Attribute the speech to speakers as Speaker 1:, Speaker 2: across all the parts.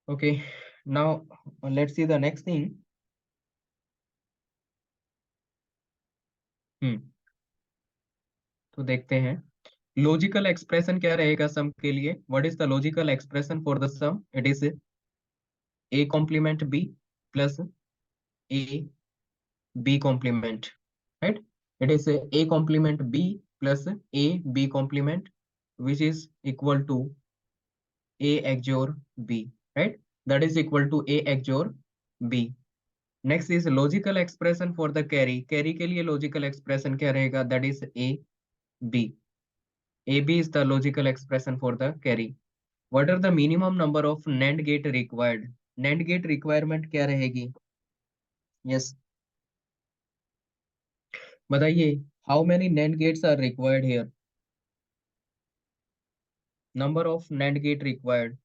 Speaker 1: Okay, now let's see the next thing. हम्म तो देखते हैं लॉजिकल एक्सप्रेशन क्या रहेगा सम के लिए. What is the logical expression for the sum? It is A complement B plus A B complement, right? It is a complement b plus a b complement, which is equal to a XOR b, right? That is equal to a XOR b. Next is logical expression for the carry. Carry के लिए logical expression क्या रहेगा? That is a b. A b is the logical expression for the carry. What are the minimum number of NAND gate required? NAND gate requirement क्या रहेगी? Yes, बताइए. How many NAND gates are required here? Number of NAND gate required.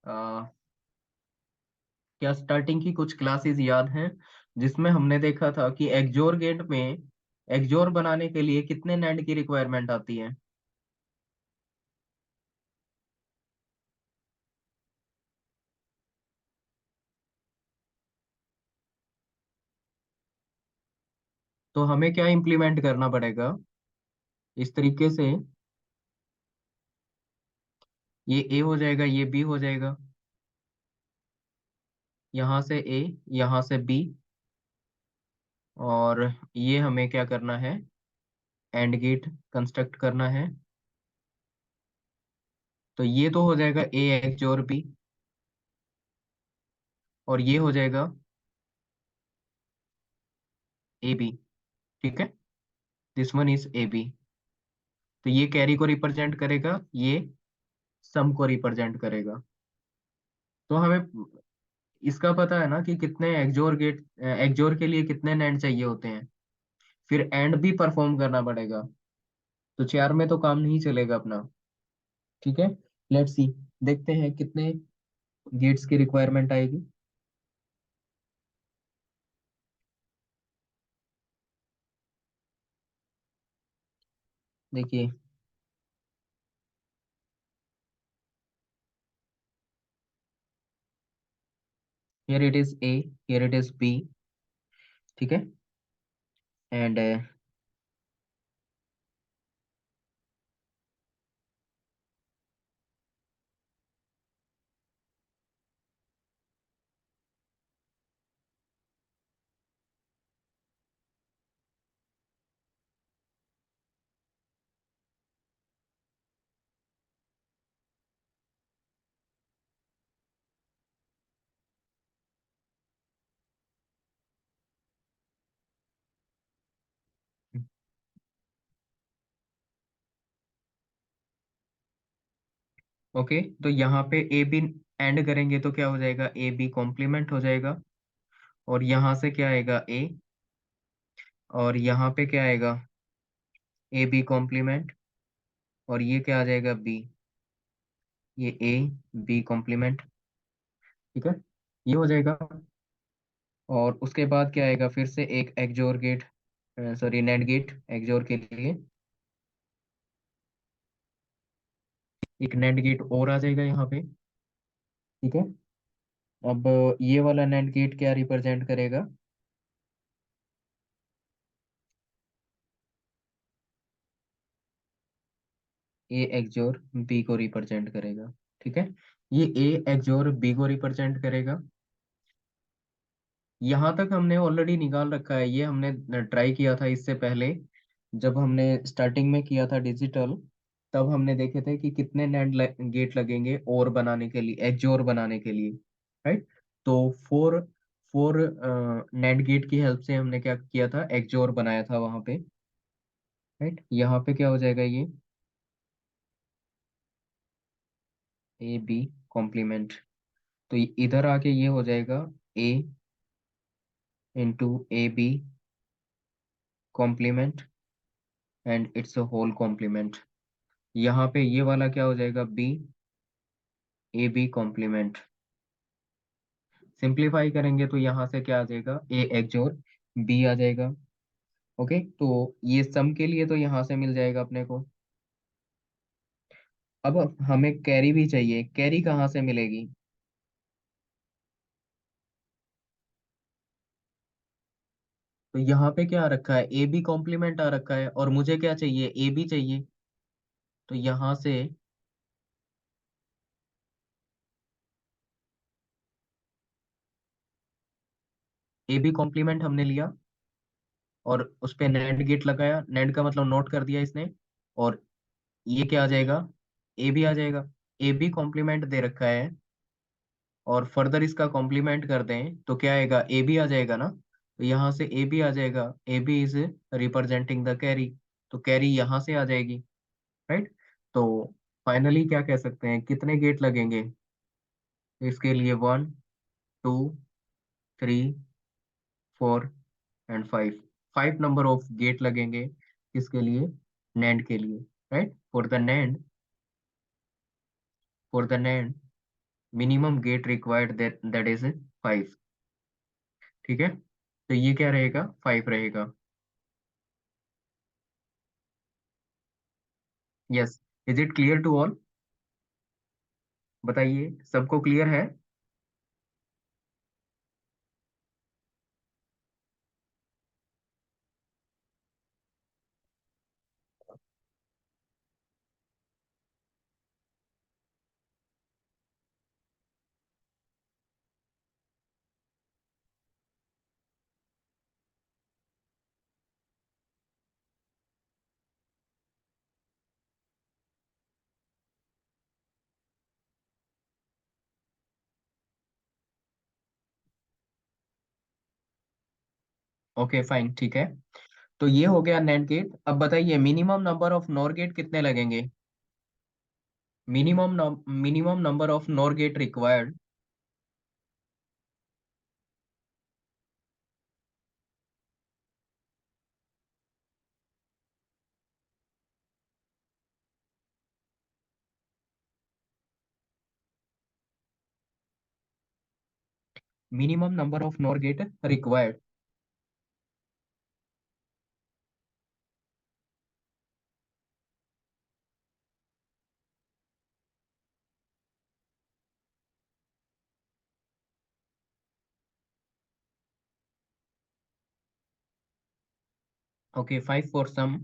Speaker 1: आ, क्या starting की कुछ classes याद हैं जिसमें हमने देखा था कि एक्सोर गेट में एक्सोर बनाने के लिए कितने नैंड की रिक्वायरमेंट आती है? तो हमें क्या इम्प्लीमेंट करना पड़ेगा इस तरीके से. ये ए हो जाएगा, ये बी हो जाएगा, यहाँ से ए, यहाँ से बी, और ये हमें क्या करना है? एंड गेट कंस्ट्रक्ट करना है. तो ये तो हो जाएगा ए एक्सोर बी, और ये हो जाएगा ए बी. ठीक है, this one is A B. तो ये कैरी को रिप्रेजेंट करेगा, ये सम को रिप्रेजेंट करेगा. तो हमें इसका पता है ना कि कितने एक्सोर के लिए कितने नैंड चाहिए होते हैं. फिर एंड भी परफॉर्म करना पड़ेगा. तो चार में तो काम नहीं चलेगा अपना. ठीक है, लेट्स सी. देखते हैं कितने गेट्स की रिक्वायरमेंट आएगी. देखिए, here it is A, here it is B. ठीक है, एंड ओके. तो यहाँ पे ए बी एंड करेंगे तो क्या हो जाएगा? ए बी कॉम्प्लीमेंट हो जाएगा. और यहाँ से क्या आएगा? ए. और यहाँ पे क्या आएगा? A B complement. और ये क्या आ जाएगा? बी. ये ए बी कॉम्प्लीमेंट. ठीक है, ये हो जाएगा. और उसके बाद क्या आएगा? फिर से एक XOR gate, sorry NAND gate XOR के लिए. एक नेट गेट और आ जाएगा यहाँ पे. ठीक है, अब ये वाला नेट गेट क्या रिप्रेजेंट करेगा? ए एक्सोर बी को रिप्रेजेंट करेगा. ठीक है, ये ए एक्सोर बी को रिप्रेजेंट करेगा. यहाँ तक हमने ऑलरेडी निकाल रखा है. ये हमने ट्राई किया था इससे पहले. जब हमने स्टार्टिंग में किया था डिजिटल, तब हमने देखे थे कि कितने नैंड गेट लगेंगे और बनाने के लिए, एक्सोर बनाने के लिए, राइट? तो फोर फोर नैंड गेट की हेल्प से हमने क्या किया था? एक्सोर बनाया था वहां पे, राइट? यहाँ पे क्या हो जाएगा? ये ए बी कॉम्प्लीमेंट. तो इधर आके ये हो जाएगा A into A B complement and it's whole complement. यहाँ पे ये वाला क्या हो जाएगा, B A B complement. Simplify करेंगे तो यहाँ से क्या आ जाएगा, ए एक्स और बी आ जाएगा। ओके, तो ये सम के लिए तो यहाँ से मिल जाएगा अपने को। अब हमें कैरी भी चाहिए, कैरी कहाँ से मिलेगी? तो यहाँ पे क्या आ रखा है, ए बी कॉम्प्लीमेंट आ रखा है, और मुझे क्या चाहिए, ए बी चाहिए। तो यहाँ से ए बी कॉम्प्लीमेंट हमने लिया, और उस पे नेंड गेट लगाया, नेंड का मतलब नोट कर दिया इसने, और ये क्या आ जाएगा, ए बी आ जाएगा। ए बी कॉम्प्लीमेंट दे रखा है, और फर्दर इसका कॉम्प्लीमेंट कर दें तो क्या आएगा, ए बी आ जाएगा ना। तो यहाँ से ए बी आ जाएगा, A B is representing the carry, तो कैरी यहाँ से आ जाएगी, राइट। तो फाइनली क्या कह सकते हैं, कितने गेट लगेंगे इसके लिए, 1 2 3 4 एंड 5। 5 नंबर ऑफ गेट लगेंगे किसके लिए, नैंड के लिए, right. For the NAND minimum gate required that is 5। ठीक है, तो ये क्या रहेगा, 5 रहेगा। Yes, is it clear to all? बताइए, सबको क्लियर है? ओके फाइन, ठीक है। तो ये हो गया नैंड गेट। अब बताइए minimum number of NOR gate कितने लगेंगे, minimum number of NOR gate required. Minimum number of NOR gate required. Okay, 5 for sum.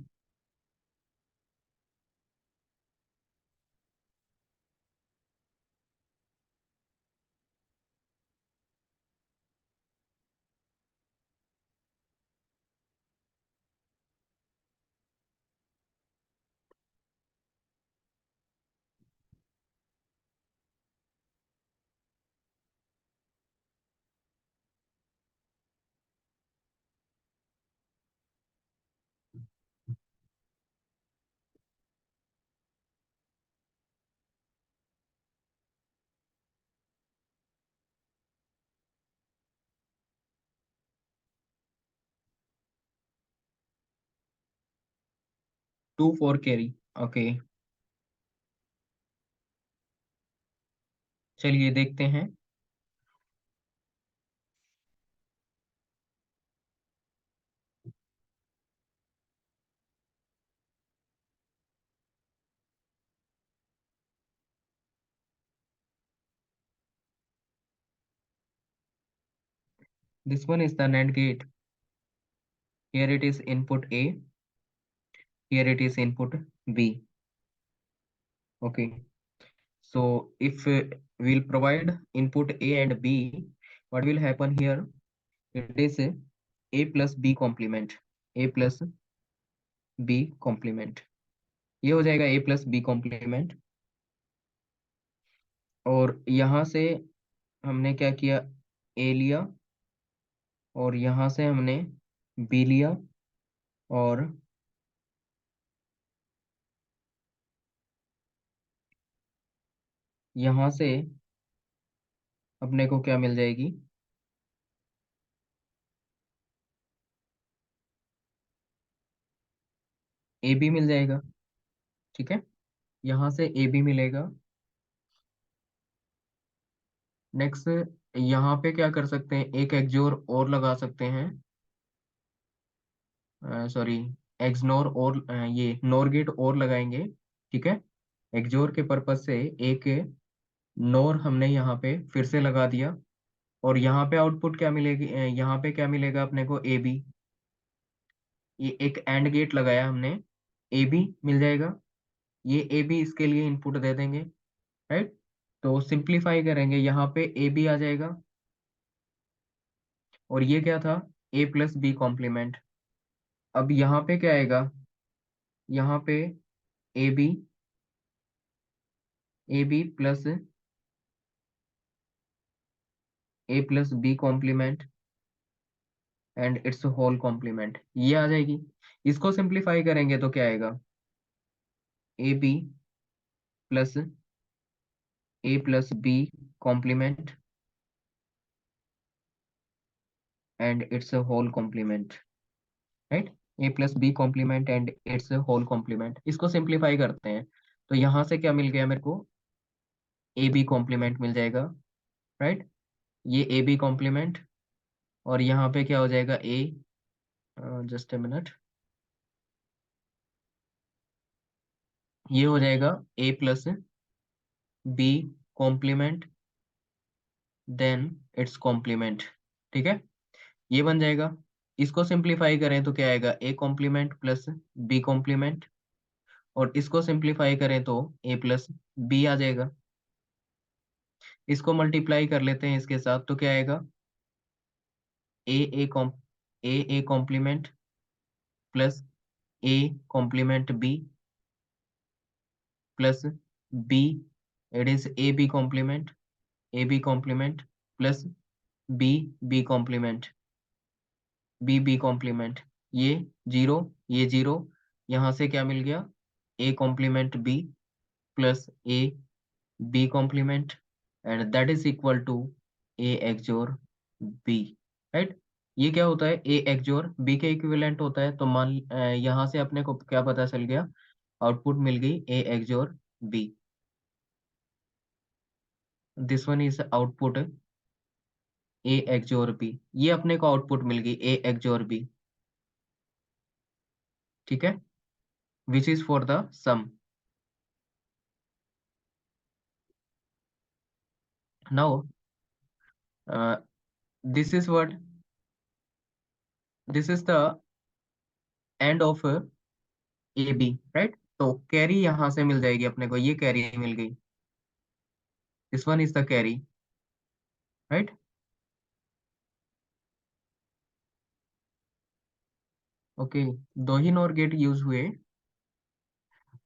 Speaker 1: Two for carry. Okay, चलिए देखते हैं। This one is the NAND gate, here it is input A, here it is input B. Okay, so if we'll provide input a and b, what will happen here, it is a plus b complement, a plus b complement, ये हो जाएगा a plus b complement। और यहाँ से हमने क्या किया, a लिया, और यहाँ से हमने b लिया, और यहाँ से अपने को क्या मिल जाएगी, ए बी मिल जाएगा। ठीक है, यहाँ से ए बी मिलेगा। नेक्स्ट, यहाँ पे क्या कर सकते हैं, एक एक्सोर और लगा सकते हैं, सॉरी, एक्सनोर और ये नोर गेट और लगाएंगे। ठीक है, एक्सोर के पर्पज से एक नोर हमने यहाँ पे फिर से लगा दिया। और यहाँ पे आउटपुट क्या मिलेगी, यहाँ पे क्या मिलेगा अपने को, ए बी। ये एक एंड गेट लगाया हमने, ए बी मिल जाएगा। ये ए बी इसके लिए इनपुट दे देंगे, राइट। तो सिंप्लीफाई करेंगे, यहाँ पे ए बी आ जाएगा। और ये क्या था, ए प्लस बी कॉम्प्लीमेंट। अब यहाँ पे क्या आएगा, यहाँ पे A B, A B plus A plus B complement and it's whole complement, ये आ जाएगी। इसको सिंप्लीफाई करेंगे तो क्या आएगा, A B plus A plus B complement and it's whole complement, right. A plus B complement and it's whole complement, इसको simplify करते हैं। तो यहाँ से क्या मिल गया मेरे को, ए बी कॉम्प्लीमेंट मिल जाएगा, राइट। ये ए बी कॉम्प्लीमेंट, और यहाँ पे क्या हो जाएगा, ए, जस्ट ए मिनट, ये हो जाएगा A plus B complement then it's complement. ठीक है, ये बन जाएगा। इसको सिंप्लीफाई करें तो क्या आएगा, A complement plus B complement, और इसको सिंप्लीफाई करें तो ए प्लस बी आ जाएगा। इसको मल्टीप्लाई कर लेते हैं इसके साथ तो क्या आएगा, A A com A complement plus A complement B plus B, it is A B complement plus B B complement, B B complement, ये जीरो, ये जीरो, यहाँ से क्या मिल गया, A complement B plus A B complement and that is equal to A XOR B, right. ये क्या होता है, ए एक्सोर बी के इक्विवेलेंट होता है। तो यहाँ से अपने को क्या पता चल गया, आउटपुट मिल गई A XOR B. This one is output A XOR B, ये अपने को आउटपुट मिल गई ए एक्सोर बी। ठीक है, which is for the sum. Now this is what, this is the and of A B, right. तो carry यहां से मिल जाएगी अपने को, ये कैरी मिल गई, this one is the carry, right. Okay, दो ही नॉर गेट यूज हुए।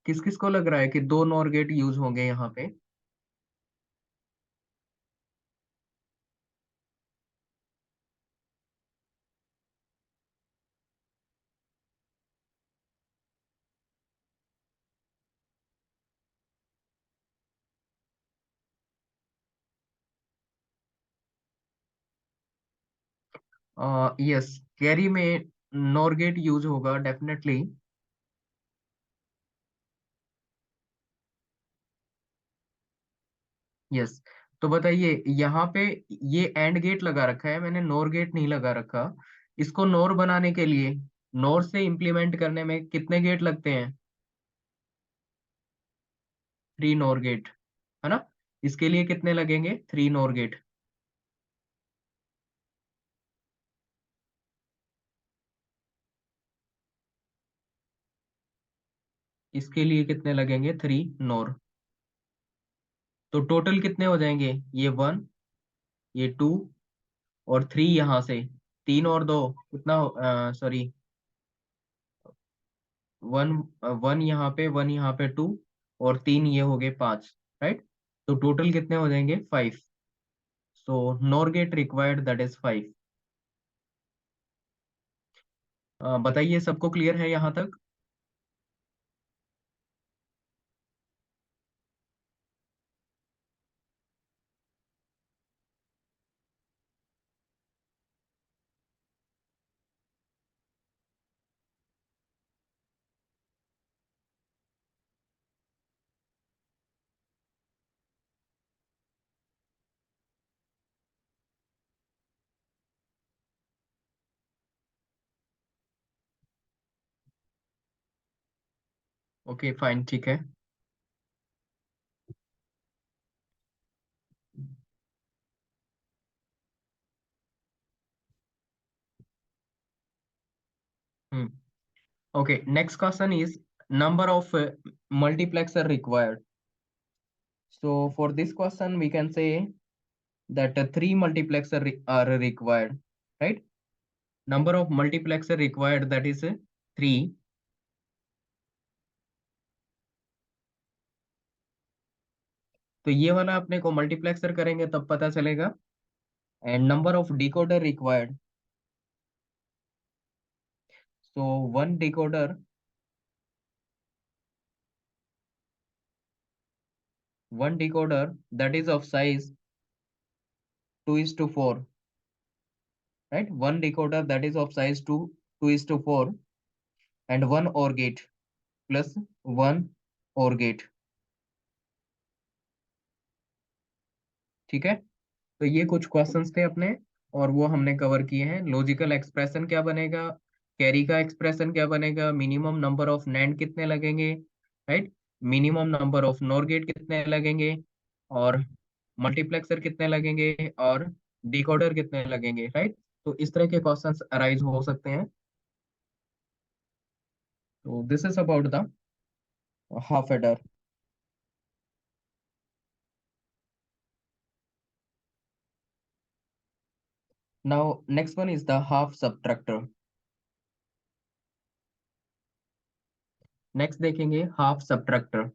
Speaker 1: किस किस को लग रहा है कि दो नॉर गेट यूज होंगे यहाँ पे, यस, कैरी में नॉर गेट यूज होगा डेफिनेटली। यस, तो बताइए यहाँ पे ये एंड गेट लगा रखा है मैंने, नोर गेट नहीं लगा रखा। इसको नोर बनाने के लिए, नोर से इंप्लीमेंट करने में कितने गेट लगते हैं, थ्री नोर गेट, है ना। इसके लिए कितने लगेंगे, थ्री नोर गेट। इसके लिए कितने लगेंगे, थ्री नोर। तो टोटल कितने हो जाएंगे, ये वन, ये टू, और थ्री यहाँ से, तीन और दो कितना, सॉरी, वन, वन यहाँ पे, वन यहाँ पे, टू, और तीन ये हो गए पांच, राइट। तो टोटल कितने हो जाएंगे, five. So NOR gate required that is five. बताइए सबको क्लियर है यहाँ तक। ओके फाइन, ठीक है। हम्म। Okay, next question is number of multiplexer required. So for this question, we can say that three multiplexer are required, right? Number of multiplexer required, that is three. तो ये वाला अपने को मल्टीप्लेक्सर करेंगे तब पता चलेगा। And number of decoder required, so one decoder that is of size 2:4, right? One decoder that is of size 2:4, and one OR gate plus one OR gate, ठीक है। तो ये कुछ क्वेश्चंस थे अपने, और वो हमने कवर किए हैं। लॉजिकल एक्सप्रेशन क्या बनेगा, कैरी का एक्सप्रेशन क्या बनेगा, मिनिमम नंबर ऑफ नैंड कितने लगेंगे, right, minimum number of NOR gate कितने लगेंगे, और मल्टीप्लेक्सर कितने लगेंगे, और डिकोडर कितने लगेंगे, राइट। तो इस तरह के क्वेश्चंस अराइज हो सकते हैं। तो this is about the half adder. Now next one is the half subtractor. Next देखेंगे half subtractor.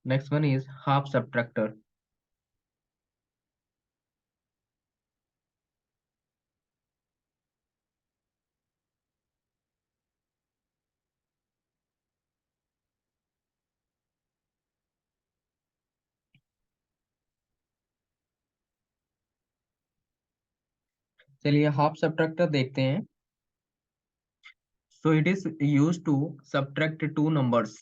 Speaker 1: Next one is half subtractor. चलिए हाफ सब्ट्रैक्टर देखते हैं। So it is use to subtract two numbers,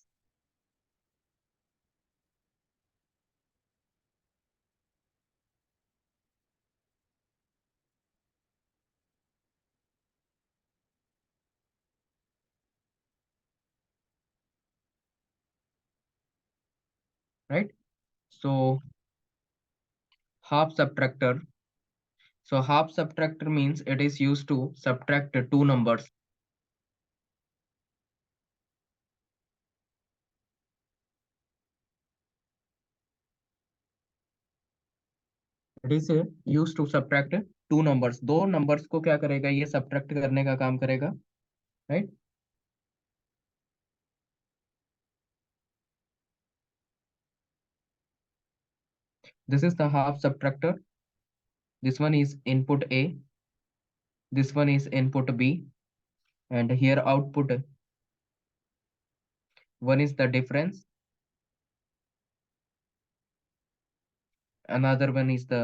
Speaker 1: right. So half subtractor, so half subtractor means it is used to subtract two numbers. It is used to subtract two numbers, दो numbers को क्या करेगा, ये subtract करने का काम करेगा, right? This is the half subtractor. This one is input A, this one is input B, and here output, one is the difference, another one is the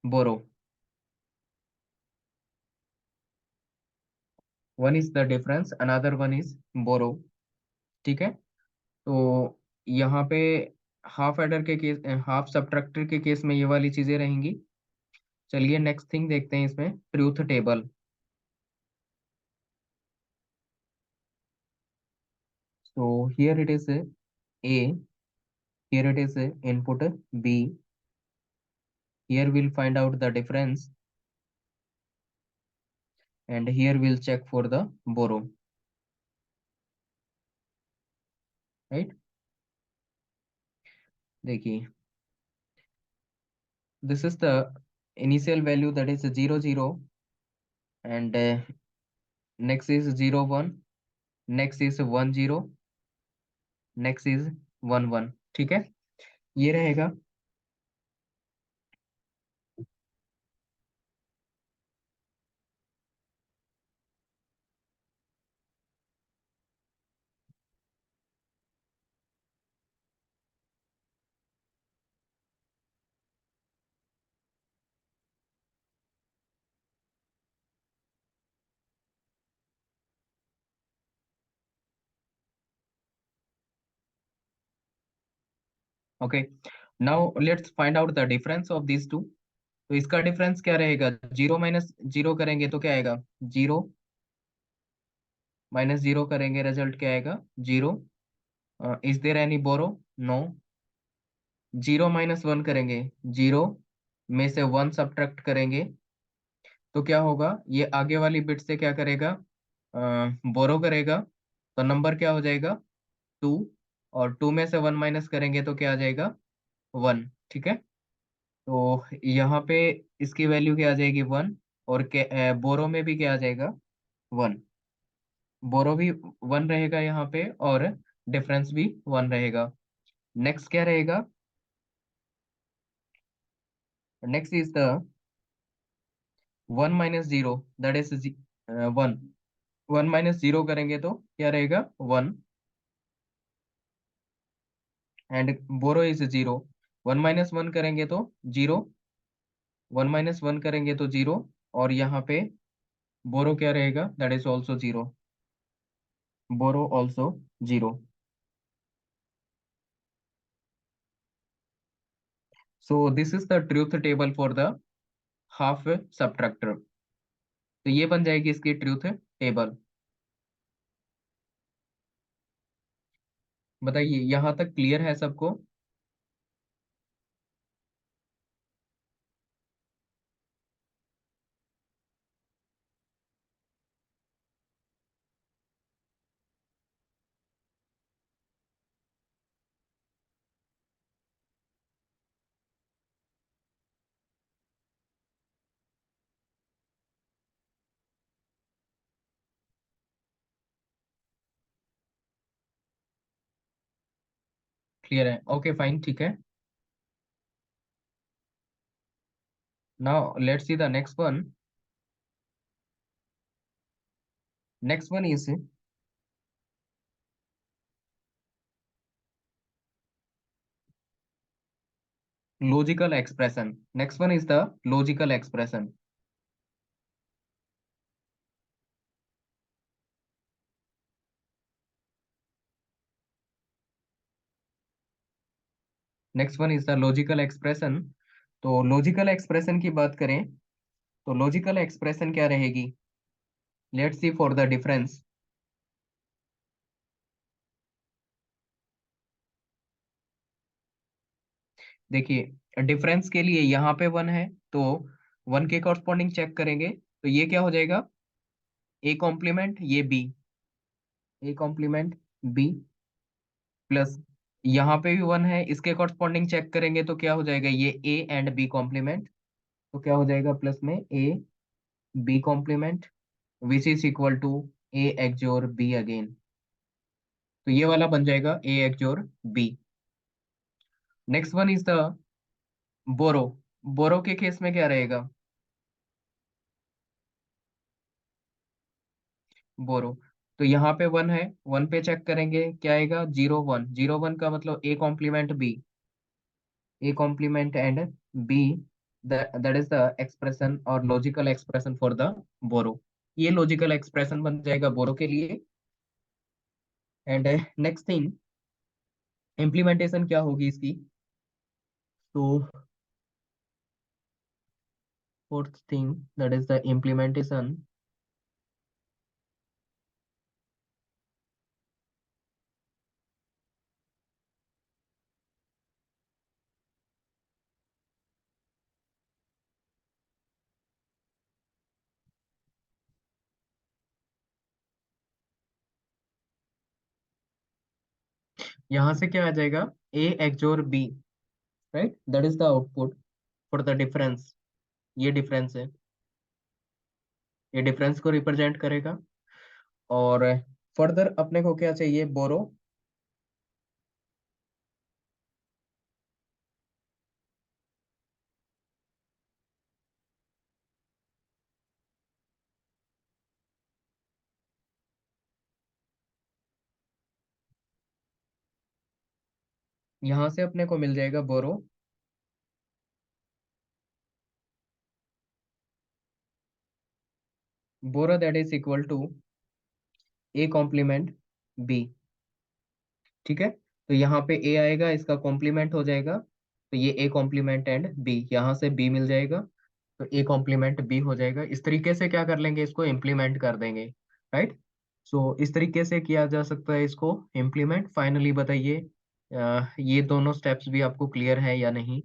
Speaker 1: borrow. One is the difference, another one is borrow, ठीक है। तो यहाँ पे half adder के case, half subtractor के case में ये वाली चीजें रहेंगी। चलिए नेक्स्ट थिंग देखते हैं इसमें, truth table. So here it is A, here it is input B, here will find out the difference, and here will check for the borrow, right. देखिए this is the initial value that is 0 0, and next is 0 1, next is 1 0, next is 1 1, ठीक है। ये रहेगा। Okay, now let's find out the difference of these two. तो इसका difference क्या रहेगा, zero minus zero करेंगे तो क्या आएगा, जीरो, माइनस जीरो करेंगे रिजल्ट क्या आएगा, zero. Is there any borrow, no. Zero minus one करेंगे, जीरो में से वन सब्ट्रैक्ट करेंगे तो क्या होगा, ये आगे वाली बिट से क्या करेगा, बोरो करेगा, तो नंबर क्या हो जाएगा, टू। और टू में से वन माइनस करेंगे तो क्या आ जाएगा, वन। ठीक है, तो यहाँ पे इसकी वैल्यू क्या आ जाएगी, वन। और बोरो में भी क्या आ जाएगा, वन। बोरो भी वन रहेगा यहाँ पे, और डिफरेंस भी वन रहेगा। नेक्स्ट क्या रहेगा, next is the one minus zero, that is one. One minus zero करेंगे तो क्या रहेगा, one. And borrow is zero, one minus one करेंगे तो जीरो, वन माइनस वन करेंगे तो जीरो। और यहाँ पे बोरो क्या रहेगा, that is also zero, borrow also zero. So this is the truth table for the half subtractor. तो ये बन जाएगी इसकी ट्रूथ टेबल। बताइए यहाँ तक क्लियर है सबको। क्लियर है, ओके फाइन, ठीक है। Now let's see the next one. Next one is logical expression. Next one is the logical expression. Next one is the logical expression. तो लॉजिकल एक्सप्रेशन की बात करें तो लॉजिकल एक्सप्रेशन क्या रहेगी, let's see for the difference. देखिए difference के लिए यहाँ पे वन है, तो वन के कॉरस्पॉन्डिंग चेक करेंगे तो ये क्या हो जाएगा, ए कॉम्प्लीमेंट ये B, A complement B plus, यहाँ पे भी वन है, इसके कॉरस्पॉन्डिंग चेक करेंगे तो क्या हो जाएगा, ये ए एंड बी कॉम्प्लीमेंट, तो क्या हो जाएगा प्लस में A B complement, which is equal to A XOR B again. तो ये वाला बन जाएगा A XOR B. Next one is the borrow. Borrow के केस में क्या रहेगा, बोरो, तो यहाँ पे वन है, वन पे चेक करेंगे क्या आएगा, जीरो वन, जीरो वन का मतलब A complement B, A complement and B, that is the expression और logical expression for the borrow. ये लॉजिकल एक्सप्रेशन बन जाएगा बोरो के लिए। एंड नेक्स्ट थिंग, इम्प्लीमेंटेशन क्या होगी इसकी, तो fourth thing, that is the implementation। यहाँ से क्या आ जाएगा, A XOR B, right, that is the output for the difference. ये डिफरेंस है, ये डिफरेंस को रिप्रेजेंट करेगा। और फर्दर अपने को क्या चाहिए, बोरो। यहाँ से अपने को मिल जाएगा borrow, borrow that is equal to A complement B. ठीक है, तो यहाँ पे ए आएगा, इसका कॉम्प्लीमेंट हो जाएगा, तो ये ए कॉम्प्लीमेंट एंड बी, यहाँ से बी मिल जाएगा, तो ए कॉम्प्लीमेंट बी हो जाएगा। इस तरीके से क्या कर लेंगे, इसको इम्प्लीमेंट कर देंगे, राइट। सो इस तरीके से किया जा सकता है इसको इम्प्लीमेंट। फाइनली बताइए, ये दोनों स्टेप्स भी आपको क्लियर है या नहीं।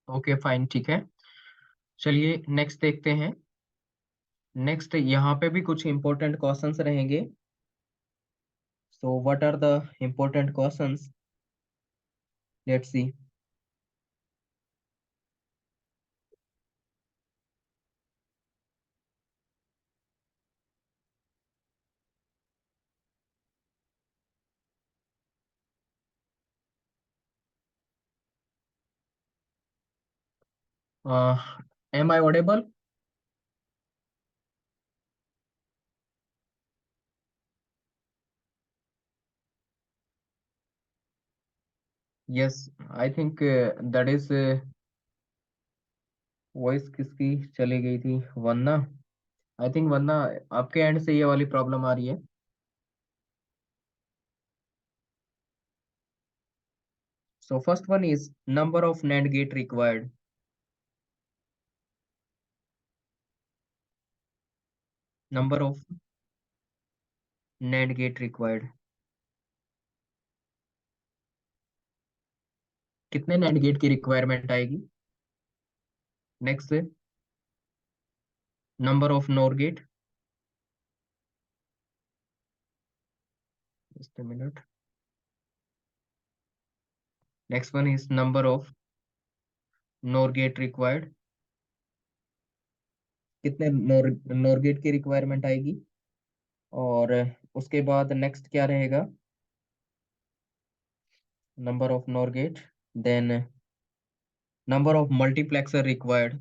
Speaker 1: ओके फाइन, ठीक है। चलिए नेक्स्ट देखते हैं। नेक्स्ट यहाँ पे भी कुछ इंपॉर्टेंट क्वेश्चंस रहेंगे। So what are the important questions, let's see. Am I audible? Yes, I think that is voice किसकी चली गई थी, वरना आई थिंक, वरना आपके एंड से ये वाली प्रॉब्लम आ रही है। So first one is number of NAND gate required. Number of NAND gate required, कितने NAND गेट की रिक्वायरमेंट आएगी। Next, number of NOR gate, just a minute. Next one is number of NOR gate required, कितने NOR gate की requirement आएगी। और उसके बाद next क्या रहेगा, number of NOR gate, then number of multiplexer required,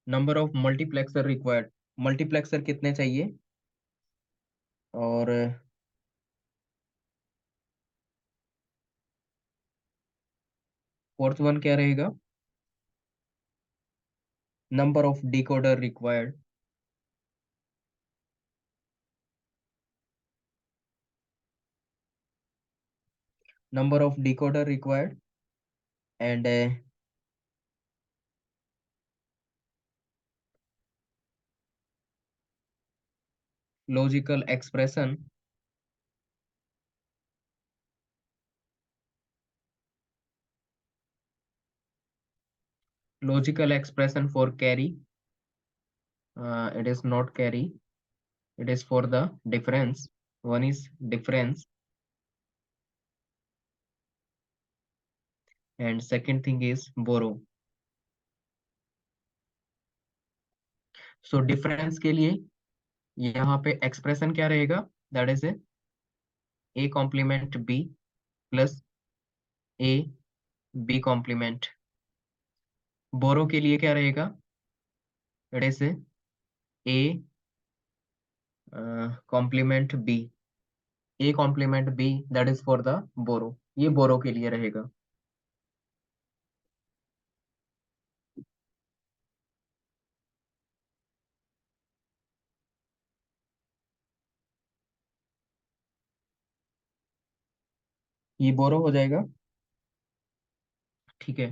Speaker 1: number of multiplexer required, multiplexer कितने चाहिए। और फोर्थ वन क्या रहेगा, number of decoder required, number of decoder required, and logical expression, logical expression for carry, it is not carry, it is for the difference. One is difference, and second thing is borrow. So difference के लिए यहाँ पे expression क्या रहेगा, that is A complement B plus A B complement. Borrow के लिए क्या रहेगा, it is A complement B, A complement B, that is for the borrow. ये बोरो के लिए रहेगा। ये बोरो हो जाएगा, ठीक है।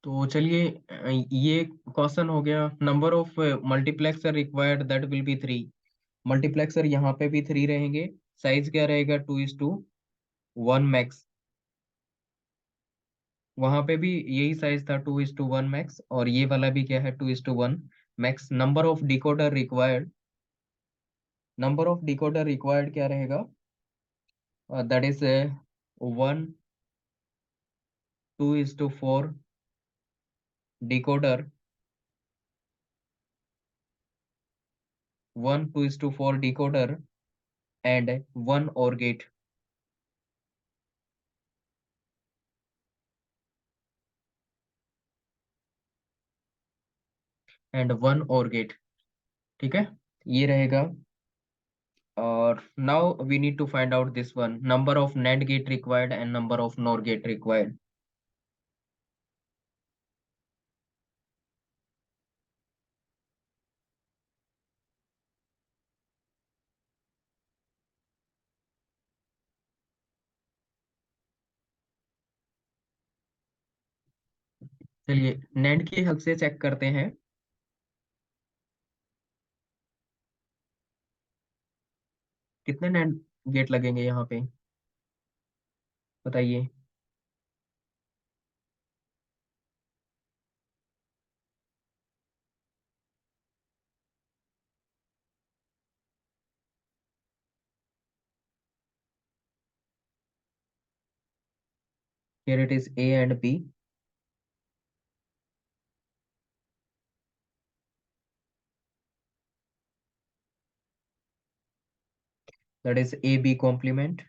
Speaker 1: तो चलिए, ये क्वेश्चन हो गया। Number of multiplexer required, that will B 3। Multiplexer यहाँ पे भी 3 रहेंगे। साइज क्या रहेगा, 2:1 मैक्स। वहां पे भी यही साइज था 2:1 मैक्स, और ये वाला भी क्या है 2:1 mux. Number of decoder required क्या रहेगा, that is 1:2:4 decoder, 1:4 decoder and 1 OR gate. And 1 OR gate, ठीक है, ये रहेगा। और now we need to find out this one, number of NAND gate required and number of NOR gate required. चलिए NAND की help से check करते हैं। कितने NAND गेट लगेंगे यहाँ पे, बताइए। Here it is A and B. That is AB complement.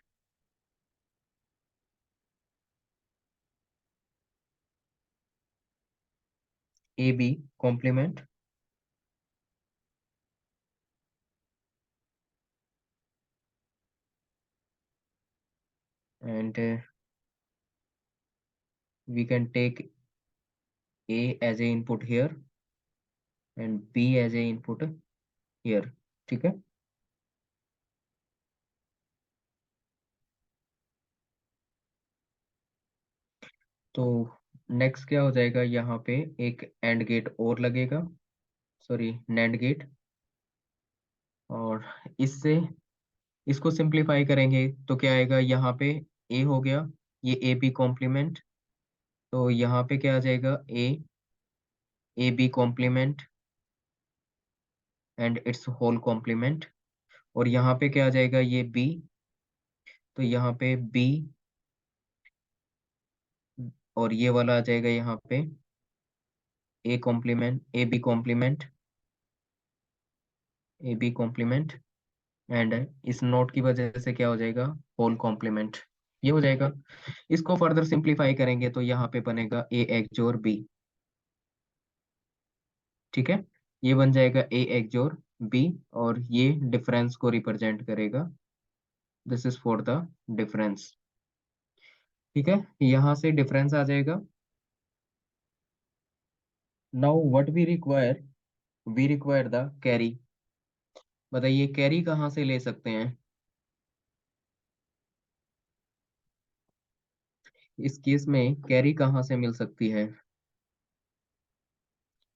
Speaker 1: AB complement. And we can take A as a input here and B as a input here, ठीक है। तो नेक्स्ट क्या हो जाएगा, यहाँ पे एक एंड गेट और लगेगा, सॉरी NAND गेट। और इससे इसको सिंप्लीफाई करेंगे तो क्या आएगा, यहाँ पे A हो गया, ये AB कॉम्प्लीमेंट, तो यहाँ पे क्या आ जाएगा, AB complement and it's whole complement. और यहाँ पे क्या आ जाएगा, ये B, तो यहाँ पे B, और ये वाला आ जाएगा यहाँ पे A complement, AB complement and इस नोट की वजह से क्या हो जाएगा, होल कॉम्प्लीमेंट, ये हो जाएगा। इसको फर्दर सिंप्लीफाई करेंगे तो यहाँ पे बनेगा A XOR B, ठीक है। ये बन जाएगा A XOR B, और ये डिफरेंस को रिप्रेजेंट करेगा, this is for the difference, ठीक है। यहाँ से डिफरेंस आ जाएगा। Now what we require the carry. बताइए कैरी कहाँ से ले सकते हैं, इस केस में कैरी कहाँ से मिल सकती है।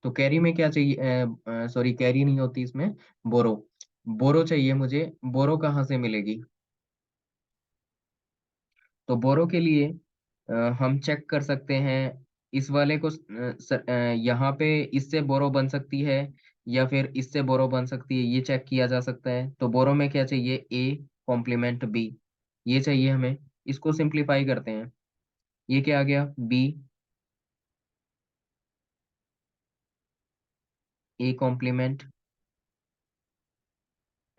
Speaker 1: तो कैरी में क्या चाहिए, सॉरी कैरी नहीं होती इसमें, बोरो। बोरो चाहिए मुझे, बोरो कहाँ से मिलेगी। तो बोरो के लिए हम चेक कर सकते हैं, इस वाले को यहाँ पे इससे बोरो बन सकती है या फिर इससे बोरो बन सकती है, ये चेक किया जा सकता है। तो बोरो में क्या चाहिए, A कॉम्प्लीमेंट B, ये चाहिए हमें। इसको सिंप्लीफाई करते हैं, ये क्या आ गया, A complement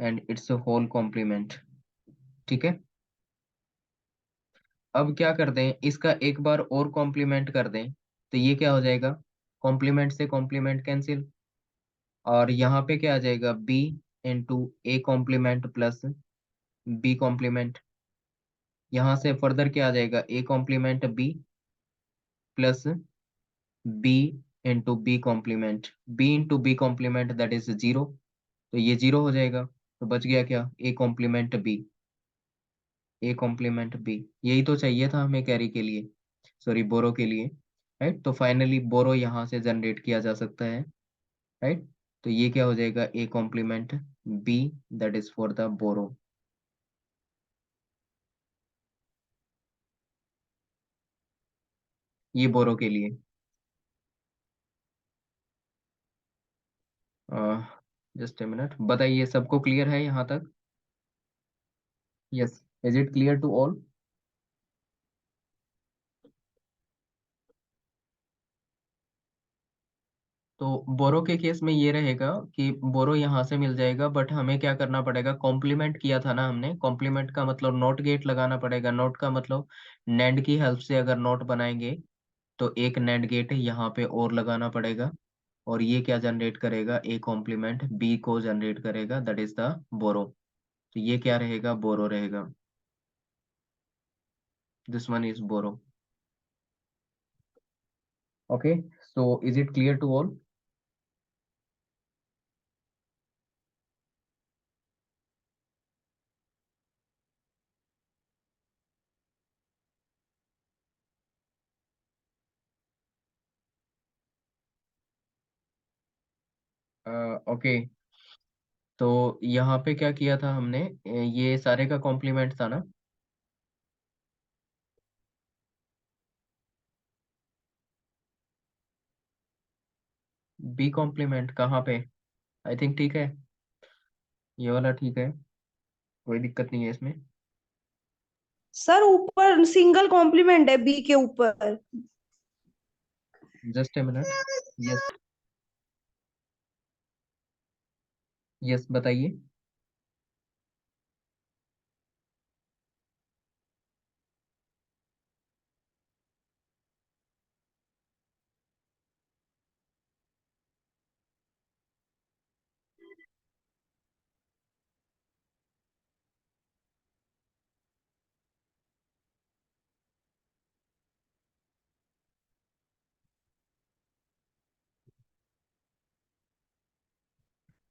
Speaker 1: and it's whole complement, ठीक है। अब क्या कर दें, इसका एक बार और कॉम्प्लीमेंट कर दें, तो ये क्या हो जाएगा, कॉम्प्लीमेंट से कॉम्प्लीमेंट कैंसिल, और यहाँ पे क्या आ जाएगा, B × A complement plus B complement. यहाँ से फर्दर क्या आ जाएगा, A complement B plus B × B complement that is 0, तो ये 0 हो जाएगा। तो बच गया क्या, A कॉम्प्लीमेंट B यही तो चाहिए था हमें कैरी के लिए, सॉरी बोरो के लिए, राइट। तो फाइनली बोरो यहाँ से जनरेट किया जा सकता है, राइट। तो ये क्या हो जाएगा, A complement B, that is for the borrow. ये बोरो के लिए। जस्ट ए मिनट, बताइए सबको क्लियर है यहाँ तक? Yes, is it clear to all? तो बोरो के केस में ये रहेगा कि बोरो यहाँ से मिल जाएगा, बट हमें क्या करना पड़ेगा, कॉम्प्लीमेंट किया था ना हमने। कॉम्प्लीमेंट का मतलब नोट गेट लगाना पड़ेगा। नोट का मतलब नेंड की हेल्प से अगर नोट बनाएंगे तो एक नेंड गेट यहाँ पे और लगाना पड़ेगा, और ये क्या जनरेट करेगा, ए कॉम्प्लीमेंट बी को जनरेट करेगा, दैट इज द बोरो। तो ये क्या रहेगा, बोरो रहेगा। This one is borrow. Okay, so is it clear to all? Okay, तो यहाँ पे क्या किया था हमने, ये सारे का कॉम्प्लीमेंट था ना। बी कॉम्प्लीमेंट कहाँ पे? आई थिंक ठीक है, ये वाला ठीक है, कोई दिक्कत नहीं है इसमें।
Speaker 2: सर ऊपर सिंगल कॉम्प्लीमेंट है बी के ऊपर।
Speaker 1: Just a minute. Yes, yes बताइए।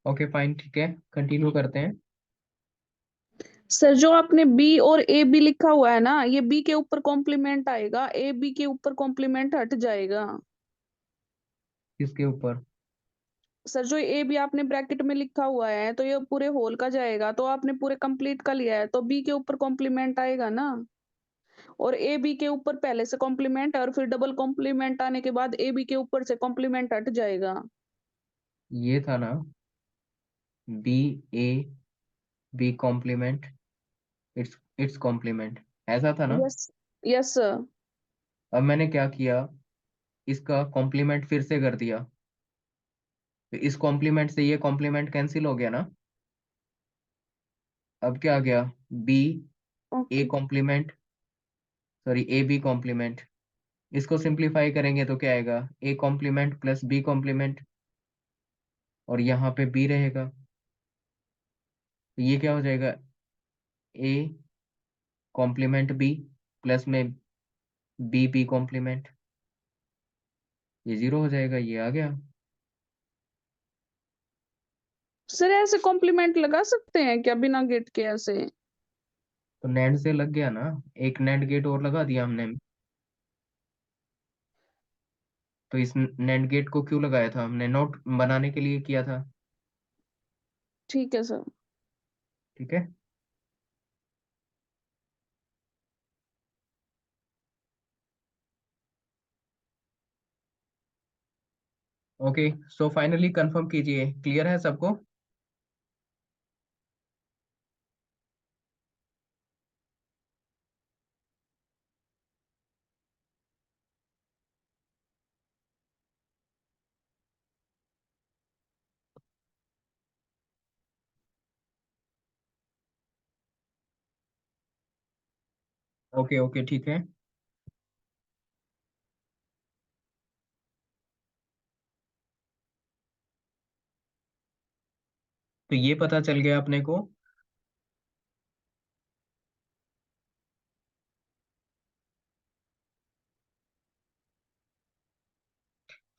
Speaker 1: ओके फाइन, ठीक है, कंटिन्यू करते हैं।
Speaker 2: सर जो आपने बी और ए बी लिखा हुआ है ना, ये बी के ऊपर कॉम्प्लीमेंट आएगा, ए बी के ऊपर कॉम्प्लीमेंट हट जाएगा।
Speaker 1: किसके ऊपर?
Speaker 2: सर जो ए बी आपने ब्रैकेट में लिखा हुआ है तो ये पूरे होल का जाएगा, तो आपने पूरे कंप्लीट का लिया है तो बी के ऊपर कॉम्प्लीमेंट आएगा ना। और ए बी के ऊपर पहले से कॉम्प्लीमेंट है और फिर डबल कॉम्प्लीमेंट आने के बाद ए बी के ऊपर से कॉम्प्लीमेंट हट जाएगा।
Speaker 1: ये था ना, B A B complement, its its complement, ऐसा था ना।
Speaker 2: Yes, yes sir.
Speaker 1: अब मैंने क्या किया, इसका कॉम्प्लीमेंट फिर से कर दिया, तो इस कॉम्प्लीमेंट से ये कॉम्प्लीमेंट कैंसिल हो गया ना। अब क्या आ गया, B A
Speaker 2: okay
Speaker 1: complement, sorry A B complement. इसको सिंप्लीफाई करेंगे तो क्या आएगा, A complement plus B complement, और यहाँ पे बी रहेगा, तो ये क्या हो जाएगा, ए कॉम्प्लीमेंट बी प्लस में बी बी कॉम्प्लीमेंट, ये जीरो हो जाएगा, ये आ गया।
Speaker 2: सर, ऐसे कॉम्प्लीमेंट लगा सकते हैं क्या बिना गेट के ऐसे?
Speaker 1: तो नैंड से लग गया ना, एक नैंड गेट और लगा दिया हमने। तो इस नैंड गेट को क्यों लगाया था हमने, नोट बनाने के लिए किया था।
Speaker 2: ठीक है सर।
Speaker 1: ठीक है। ओके, सो फाइनली कंफर्म कीजिए, क्लियर है सबको? ओके ओके ठीक है। तो ये पता चल गया अपने को।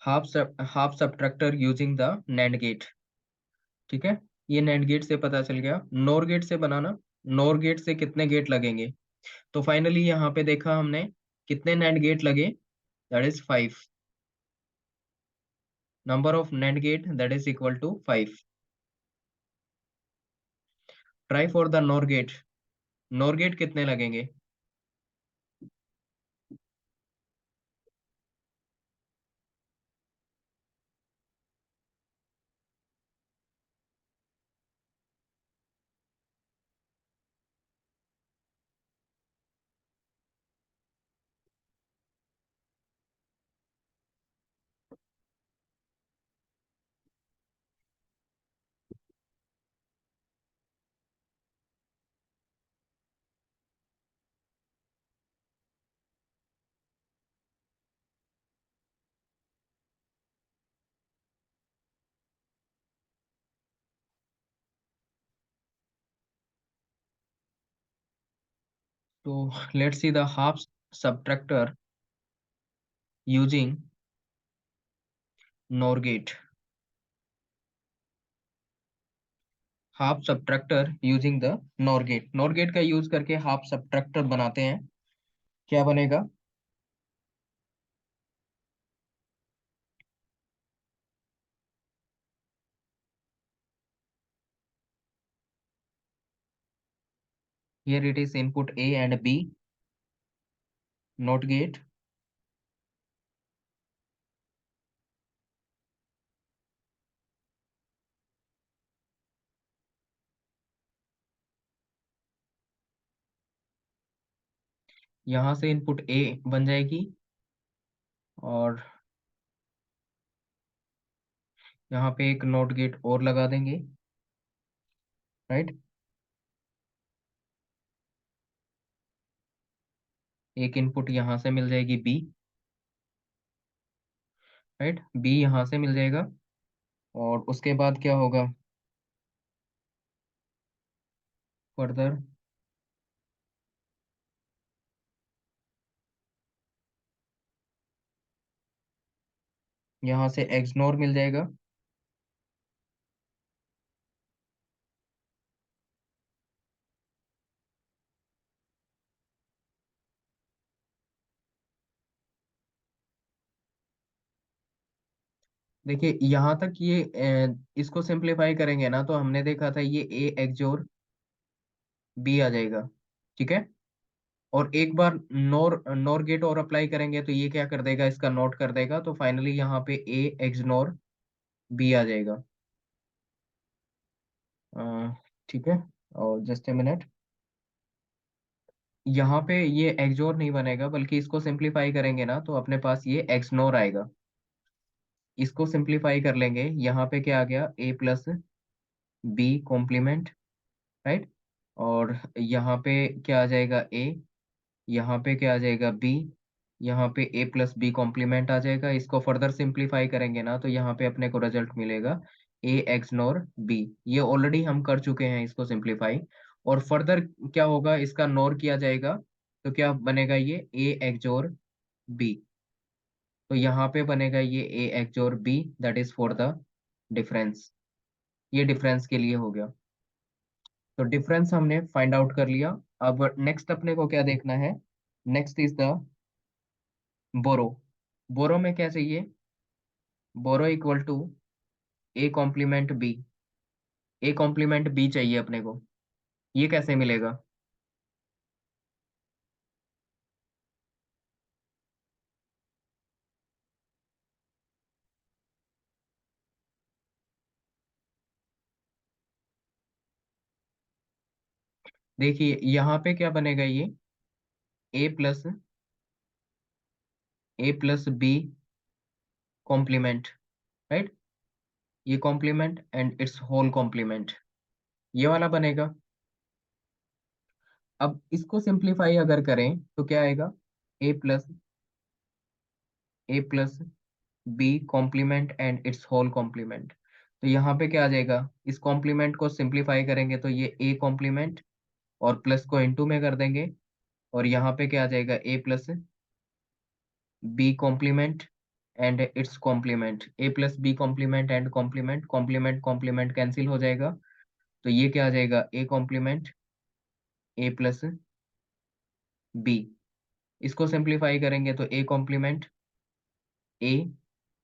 Speaker 1: Half subtractor using the NAND gate. ठीक है, ये नैंड गेट से पता चल गया। नोर गेट से बनाना, नोर गेट से कितने गेट लगेंगे। तो फाइनली यहाँ पे देखा हमने कितने नैंड गेट लगे, that is 5। Number of NAND gate that is equal to 5। Try for the NOR gate, NOR gate कितने लगेंगे। तो let's see the half subtractor using NOR gate. Half subtractor using the NOR gate. NOR gate का use करके half subtractor बनाते हैं. क्या बनेगा? Here it is input A and B, NOT gate. यहाँ से इनपुट A बन जाएगी और यहाँ पे एक NOT गेट और लगा देंगे, राइट. एक इनपुट यहाँ से मिल जाएगी B, राइट. B यहाँ से मिल जाएगा और उसके बाद क्या होगा फर्दर? यहाँ से XNOR मिल जाएगा. देखिए यहाँ तक ये इसको सिंप्लीफाई करेंगे ना, तो हमने देखा था ये A XOR B आ जाएगा, ठीक है. और एक बार नोर नोर गेट और अप्लाई करेंगे तो ये क्या कर देगा, इसका नोट कर देगा, तो फाइनली यहाँ पे A XNOR B आ जाएगा. अ, ठीक है. और जस्ट ए मिनट, यहाँ पे ये XOR नहीं बनेगा बल्कि इसको सिंप्लीफाई करेंगे ना तो अपने पास ये XNOR आएगा. इसको सिंप्लीफाई कर लेंगे, यहाँ पे क्या आ गया A plus B complement, right. और यहाँ पे क्या आ जाएगा A, यहाँ पे क्या आ जाएगा B, यहाँ पे A प्लस बी कॉम्प्लीमेंट आ जाएगा. इसको फर्दर सिंप्लीफाई करेंगे ना तो यहाँ पे अपने को रिजल्ट मिलेगा A XNOR B. ये ऑलरेडी हम कर चुके हैं इसको सिंप्लीफाई. और फर्दर क्या होगा, इसका नोर किया जाएगा तो क्या बनेगा ये A XOR B. तो यहाँ पे बनेगा ये A XOR B, that is for the difference. ये डिफरेंस के लिए हो गया. तो डिफरेंस हमने फाइंड आउट कर लिया. अब नेक्स्ट अपने को क्या देखना है? Next is the borrow. Borrow में क्या चाहिए? Borrow equal to A complement B. A complement B चाहिए अपने को. ये कैसे मिलेगा? देखिए यहाँ पे क्या बनेगा, ये A plus B complement, right. ये complement and it's whole complement, ये वाला बनेगा. अब इसको सिंप्लीफाई अगर करें तो क्या आएगा? A plus B complement and it's whole complement. तो यहाँ पे क्या आ जाएगा, इस कॉम्प्लीमेंट को सिंप्लीफाई करेंगे तो ये ए कॉम्प्लीमेंट और प्लस को इनटू में कर देंगे. और यहाँ पे क्या आ जाएगा, A plus B complement and it's complement. A plus B complement and complement, complement complement cancel हो जाएगा. तो ये क्या आ जाएगा, A complement A plus B. इसको सिंप्लीफाई करेंगे तो A complement A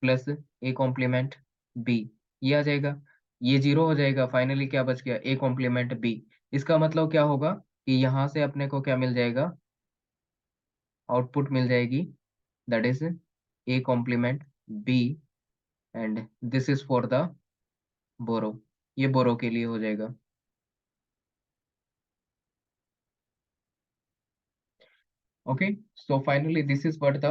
Speaker 1: plus A complement B, ये आ जाएगा. ये जीरो हो जाएगा. फाइनली क्या बच गया, ए कॉम्प्लीमेंट बी. इसका मतलब क्या होगा कि यहाँ से अपने को क्या मिल जाएगा, आउटपुट मिल जाएगी, that is A complement B and this is for the borrow. ये बोरो के लिए हो जाएगा. Okay. So finally this is what the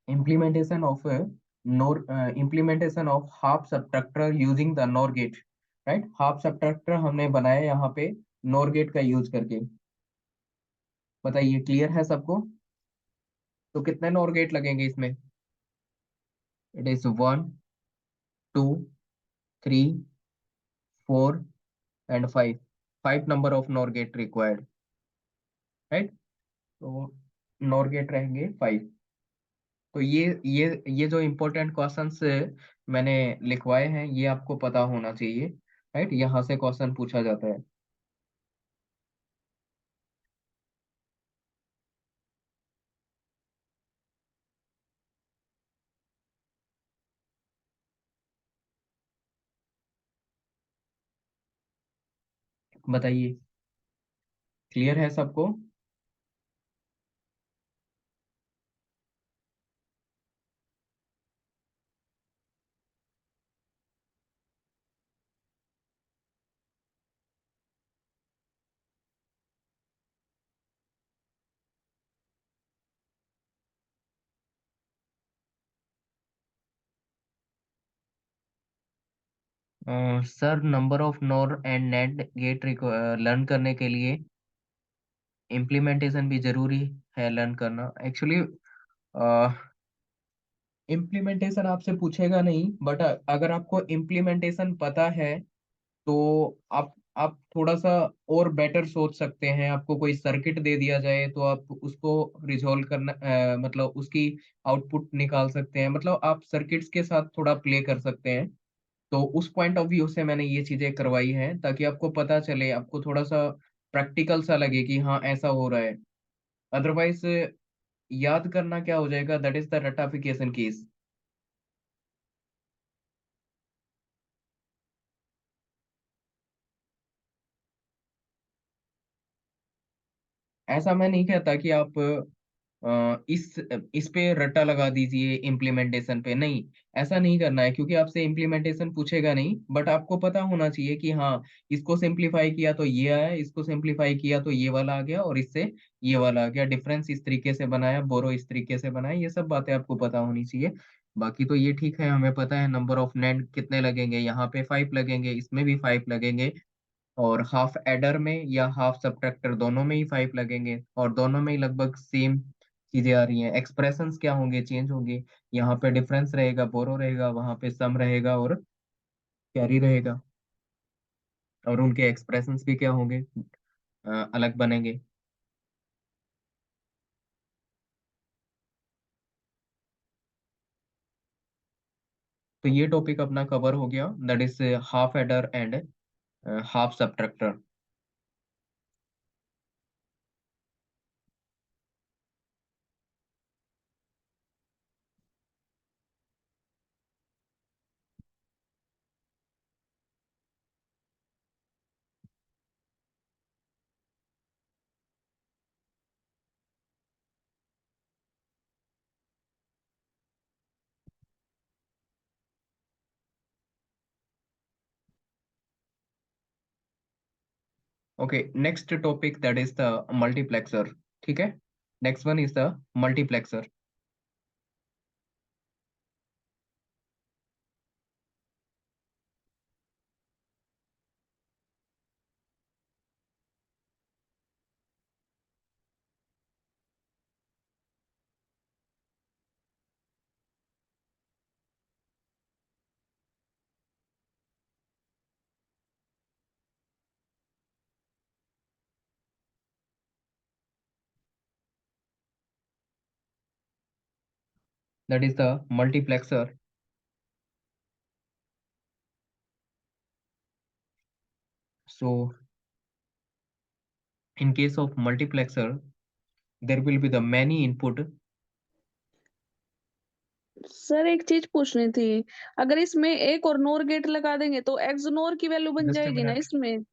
Speaker 1: implementation of NOR implementation of half subtractor using the NOR gate, right. Half subtractor हमने बनाया यहाँ पे NOR gate का यूज करके. बताइए क्लियर है सबको? तो कितने NOR गेट लगेंगे इसमें? It is 1 2 3 4 and 5. Five number of NOR gate required, right. तो नॉर गेट रहेंगे फाइव। तो ये जो इम्पोर्टेंट क्वेश्चंस मैंने लिखवाए हैं ये आपको पता होना चाहिए, राइट। यहाँ से क्वेश्चन पूछा जाता है। बताइए, क्लियर है सबको? Sir, number of NOR and NAND gate learn करने के लिए इम्प्लीमेंटेशन भी जरूरी है लर्न करना। एक्चुअली इम्प्लीमेंटेशन आपसे पूछेगा नहीं, बट अगर आपको इम्प्लीमेंटेशन पता है तो आप थोड़ा सा और बेटर सोच सकते हैं। आपको कोई सर्किट दे दिया जाए तो आप उसको रिजॉल्व करना, मतलब उसकी आउटपुट निकाल सकते हैं। मतलब आप सर्किट्स के साथ थोड़ा प्ले कर सकते हैं। तो उस पॉइंट ऑफ व्यू से मैंने ये चीजें करवाई हैं ताकि आपको पता चले, आपको थोड़ा सा प्रैक्टिकल सा लगे कि हाँ ऐसा हो रहा है। अदरवाइज याद करना क्या हो जाएगा, that is the ratification case. ऐसा मैं नहीं कहता कि आप इस पे रट्टा लगा दीजिए इम्प्लीमेंटेशन पे, नहीं। ऐसा नहीं करना है क्योंकि आपसे इम्प्लीमेंटेशन पूछेगा नहीं, बट आपको पता होना चाहिए कि हाँ इसको सिंप्लीफाई किया तो ये आया, इसको सिंप्लीफाई किया तो ये वाला आ गया, और इससे ये वाला आ गया। डिफरेंस इस तरीके से बनाया, बोरो इस तरीके से बनाया, ये सब बातें आपको पता होनी चाहिए। बाकी तो ये ठीक है, हमें पता है नंबर ऑफ नेंड कितने लगेंगे, यहाँ पे फाइव लगेंगे, इसमें भी फाइव लगेंगे, और हाफ एडर में या हाफ सब्ट्रैक्टर दोनों में ही फाइव लगेंगे, और दोनों में ही लगभग सेम चीजें आ रही हैं। एक्सप्रेशंस क्या होंगे, चेंज होंगे। यहाँ पे डिफरेंस रहेगा, बोरो रहेगा, वहां पे सम रहेगा और कैरी रहेगा, और उनके एक्सप्रेशंस भी क्या होंगे, अलग बनेंगे। तो ये टॉपिक अपना कवर हो गया, that is half adder and half subtractor. Okay, next topic that is the multiplexer. ठीक है, next one is the multiplexer. That is the multiplexer. So in case of multiplexer there will be the many input।
Speaker 2: Sir एक चीज पूछनी थी, अगर इसमें एक और नोर गेट लगा देंगे तो एक्सनोर की वैल्यू बन
Speaker 1: जस्ट अ
Speaker 2: जाएगी ना
Speaker 1: मिनट,
Speaker 2: इसमें?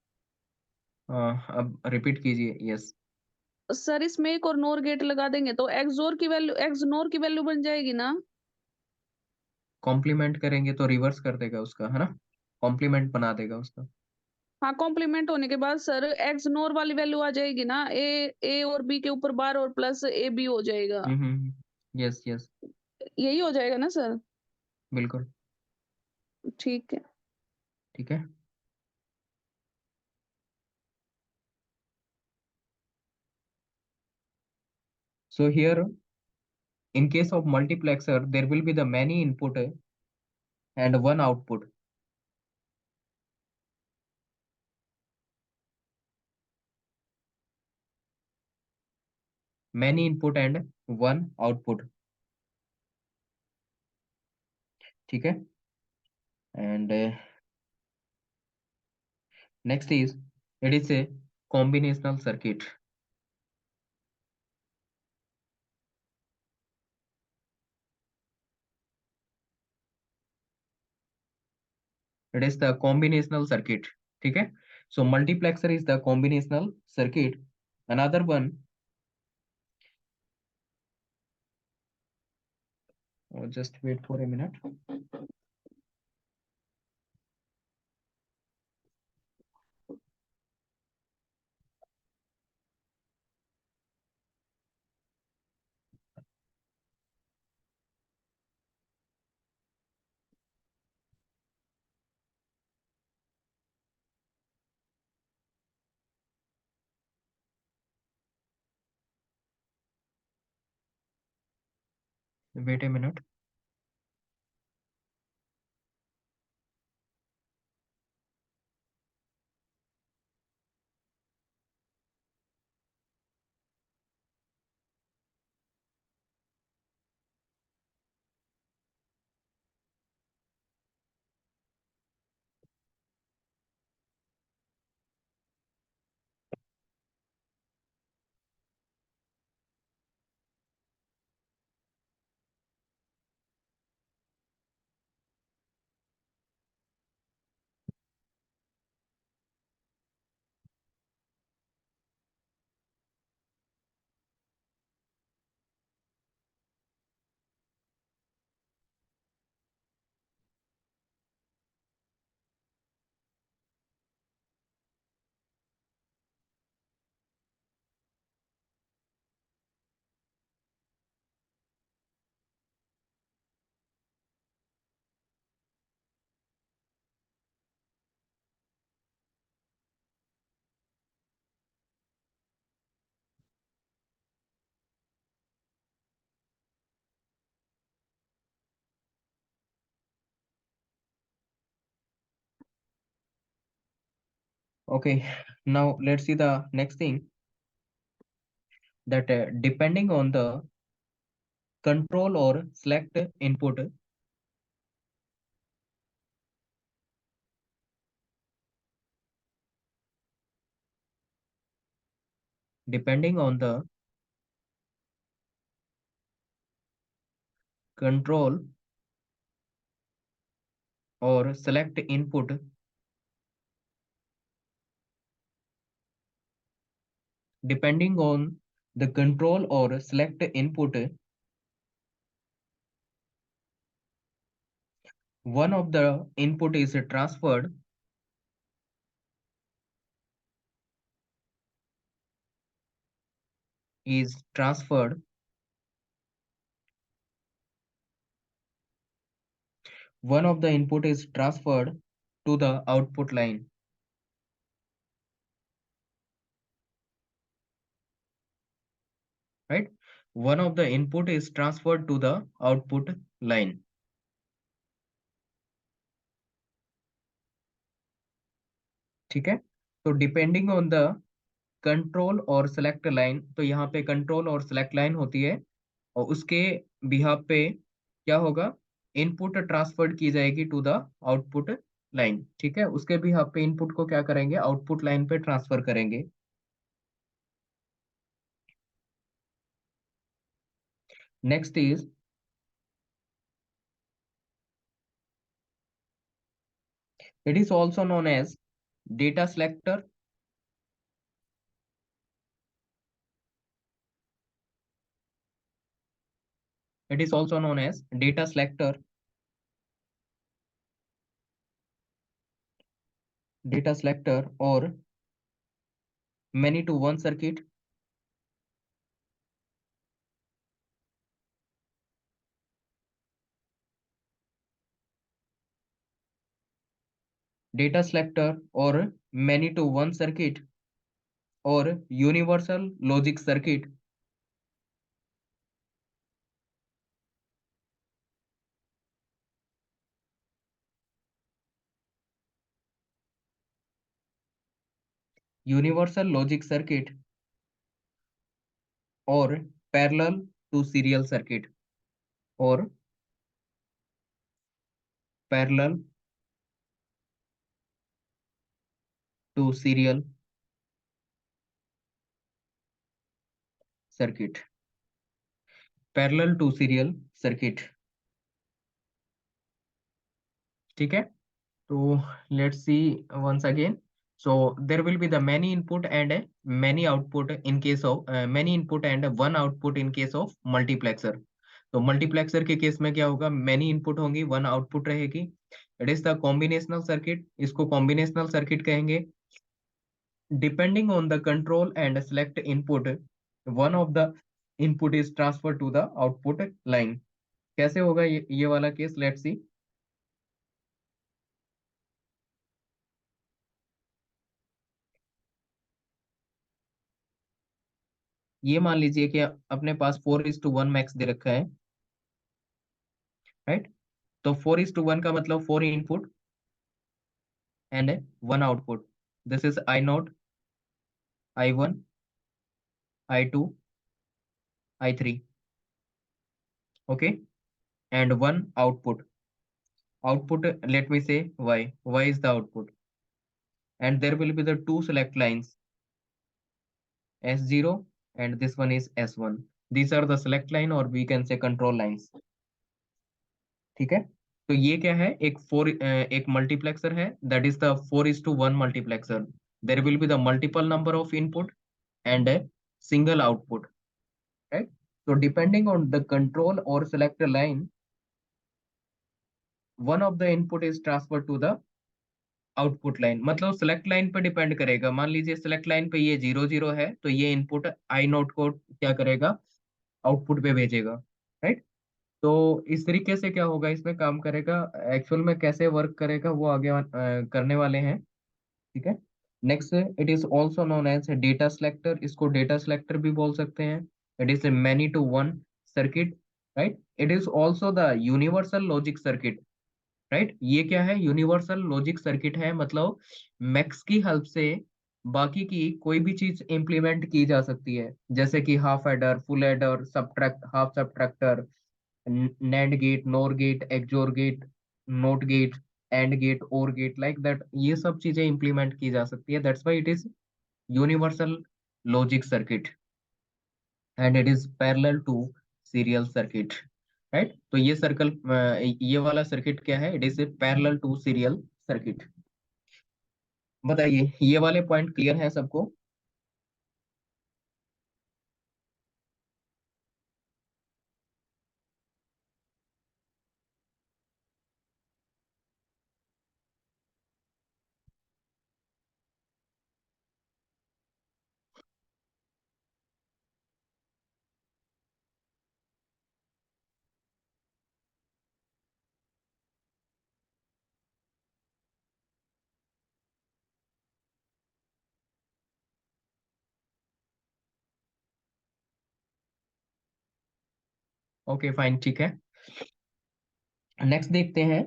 Speaker 1: अब रिपीट कीजिए। यस,
Speaker 2: सर इसमें एक और नोर गेट लगा देंगे तो एक्सोर की वैल्यू एक्सनोर की वैल्यू बन जाएगी ना?
Speaker 1: कॉम्प्लीमेंट करेंगे तो रिवर्स कर देगा उसका, है ना, कॉम्प्लीमेंट बना देगा उसका।
Speaker 2: हाँ, कॉम्प्लीमेंट होने के बाद सर एक्सनोर वाली वैल्यू आ जाएगी ना, ए और बी के ऊपर बार और प्लस ए बी हो जाएगा।
Speaker 1: यस यस,
Speaker 2: यही हो जाएगा ना सर?
Speaker 1: बिल्कुल।
Speaker 2: ठीक है।
Speaker 1: ठीक है, so here in case of multiplexer there will be the many input and one output। many input and one output. ठीक है. And next is, it is a combinational circuit. It is the combinational circuit. ठीक है. So multiplexer is the combinational circuit. Another one, just wait for a minute. Wait a minute. Okay, now let's see the next thing, that depending on the control or select input, depending on the control or select input, depending on the control or select input, one of the input is transferred, one of the input is transferred to the output line, right? One of the input is transferred to the output line. ठीक है. तो depending on the control और select line, तो यहाँ पे control और select line होती है, और उसके बिहाफ पे क्या होगा, इनपुट ट्रांसफर्ड की जाएगी टू द आउटपुट लाइन. ठीक है. उसके बिहाफ पे इनपुट को क्या करेंगे, आउटपुट लाइन पे ट्रांसफर करेंगे. Next is, it is also known as data selector. It is also known as data selector, or many to one circuit. Data selector or many to one circuit or universal logic circuit. Universal logic circuit और parallel to serial circuit, और parallel to serial circuit, parallel to serial circuit. ठीक है, तो let's see once again. So there will be the many input and many output in case of many input and one output in case of multiplexer. तो multiplexer के case में क्या होगा, many input होंगी, one output रहेगी। It is the combinational circuit, इसको combinational circuit कहेंगे। Depending on the control and select input, one of the input is transfer to the output line. कैसे होगा ये वाला केस, लेट्स सी। ये मान लीजिए कि अपने पास 4:1 मैक्स दे रखा है, राइट। तो 4:1 का मतलब 4 input and 1 output. This is I0, I1, I2, I3, okay, and 1 output. Output, let me say y is the output, and there will be the two select lines, S0 and this one is S1. These are the select line or we can say control lines। ठीक है, तो ये क्या है, एक multiplexer है, that is the 4:1 multiplexer. There will be the multiple number of input and a single output, right. So depending on the control or select line, one of the input is transferred to the output line. मतलब select line पे depend करेगा। मान लीजिए select line पे ये 0 0 है, तो ये इनपुट I0 को क्या करेगा, आउटपुट पे भेजेगा, राइट। तो इस तरीके से क्या होगा, इसमें काम करेगा। एक्चुअल में कैसे वर्क करेगा वो आगे करने वाले हैं। ठीक है, next, it is also known as data selector. इसको डेटा सिलेक्टर भी बोल सकते हैं। It is a many to one circuit, right. It is also the universal logic circuit, right. ये क्या है, यूनिवर्सल लॉजिक सर्किट है। मतलब मैक्स की हेल्प से बाकी की कोई भी चीज इंप्लीमेंट की जा सकती है, जैसे कि half adder, full adder, subtract, half subtractor, NAND gate, NOR gate, XOR gate, not gate, and gate, or gate, like that. ये सब चीजें इंप्लीमेंट की जा सकती है, that's why it is universal logic circuit and it is parallel to serial circuit, right. तो ये circle, ये वाला सर्किट क्या है, it is a parallel to serial circuit. बताइए, ये वाले पॉइंट क्लियर है सबको? ओके फाइन, ठीक है। नेक्स्ट देखते हैं।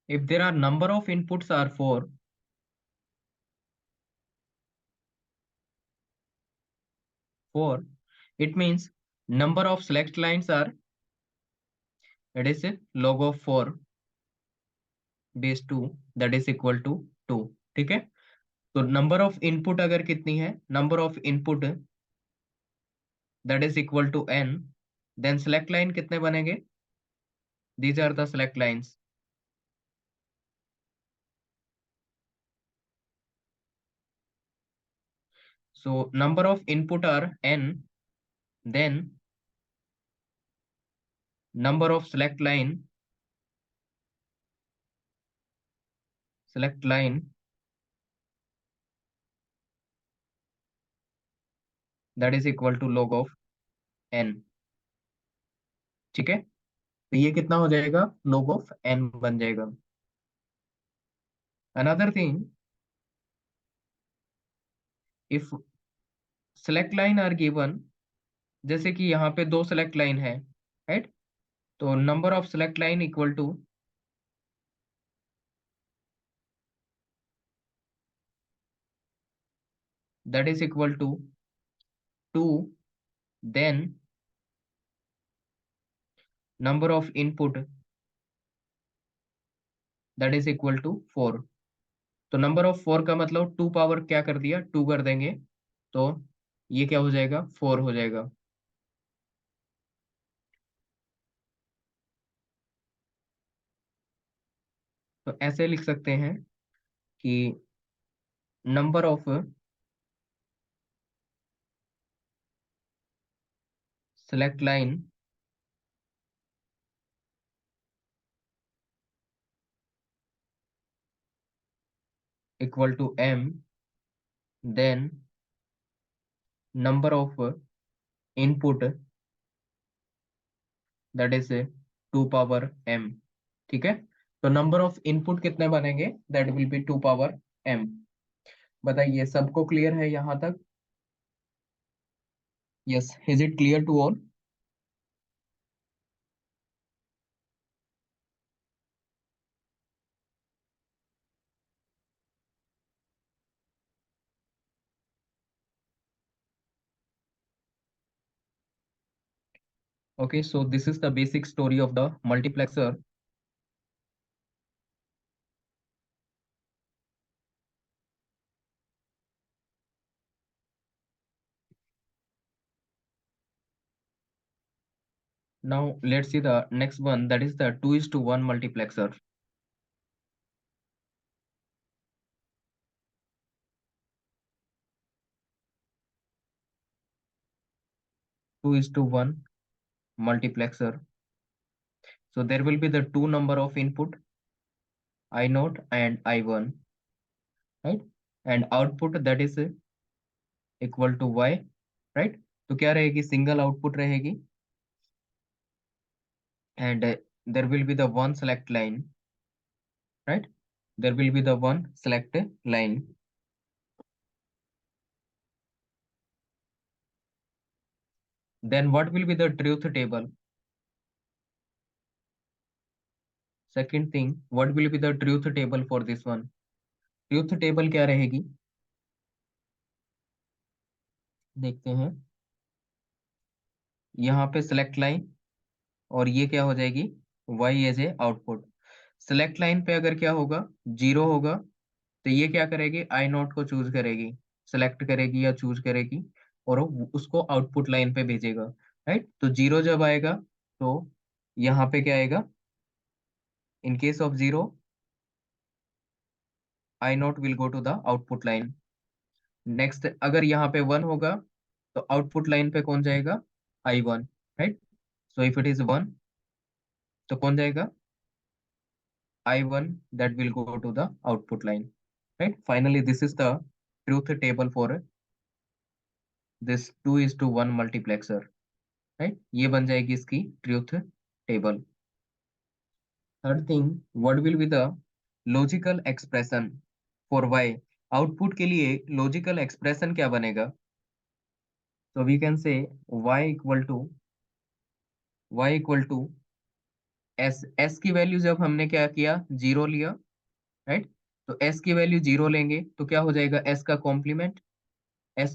Speaker 1: If there are number of inputs are 4, it means number of select lines are, it is log of 4 base 2, that is equal to 2। ठीक है, तो नंबर ऑफ इनपुट अगर कितनी है, number of input that is equal to n, then select line कितने बनेंगे, these are the select lines. So number of input are n, then number of select line that is equal to log of n। ठीक है, तो ये कितना हो जाएगा, log of n बन जाएगा। Another thing, if select line are given, जैसे कि यहाँ पे दो सेलेक्ट लाइन है, राइट? तो number of select line equal to, that is equal to 2, then number of input, that is equal to 4। तो नंबर ऑफ 4 का मतलब 2 पावर क्या कर दिया, 2 कर देंगे, तो ये क्या हो जाएगा, 4 हो जाएगा। तो ऐसे लिख सकते हैं कि number of select line equal to m, then number of input, that is 2 power m। ठीक है, तो नंबर ऑफ इनपुट कितने बनेंगे, that will be 2 power m। बताइए सबको क्लियर है यहाँ तक? Yes, is it clear to all? Okay, so this is the basic story of the multiplexer. Now let's see the next one, that is the 2 is to 1 multiplexer. 2 is to 1 multiplexer. So there will be the two number of input, I naught and I1, right? And output that is equal to Y, right? तो क्या रहेगी, single output रहेगी, and there will be the one select line, right? There will be the one select line. Then what will be the truth table? Second thing, what will be the truth table for this one? Truth table क्या रहेगी, देखते हैं। यहाँ पे select line, और ये क्या हो जाएगी, y as a output. Select line पे अगर क्या होगा, 0 होगा, तो ये क्या करेगी, आई नॉट को चूज करेगी, सेलेक्ट करेगी या चूज करेगी, और वो उसको आउटपुट लाइन पे भेजेगा, राइट? तो 0 जब आएगा, तो यहाँ पे क्या आएगा, in case of 0, I naught will go to the output line. Next अगर यहाँ पे 1 होगा, तो आउटपुट लाइन पे कौन जाएगा, I1, right? So if it is 1, तो कौन जाएगा, I1, that will go to the output line, right? Finally, this is the truth table for this 2 is to 1 multiplexer, right? ये बन जाएगी इसकी truth table. Third thing, what will be the logical expression for Y? Output के लिए logical expression क्या बनेगा? So we can say y equal to s की value जब हमने क्या किया, 0 लिया, राइट? तो s की वैल्यू 0 लेंगे तो क्या हो जाएगा, s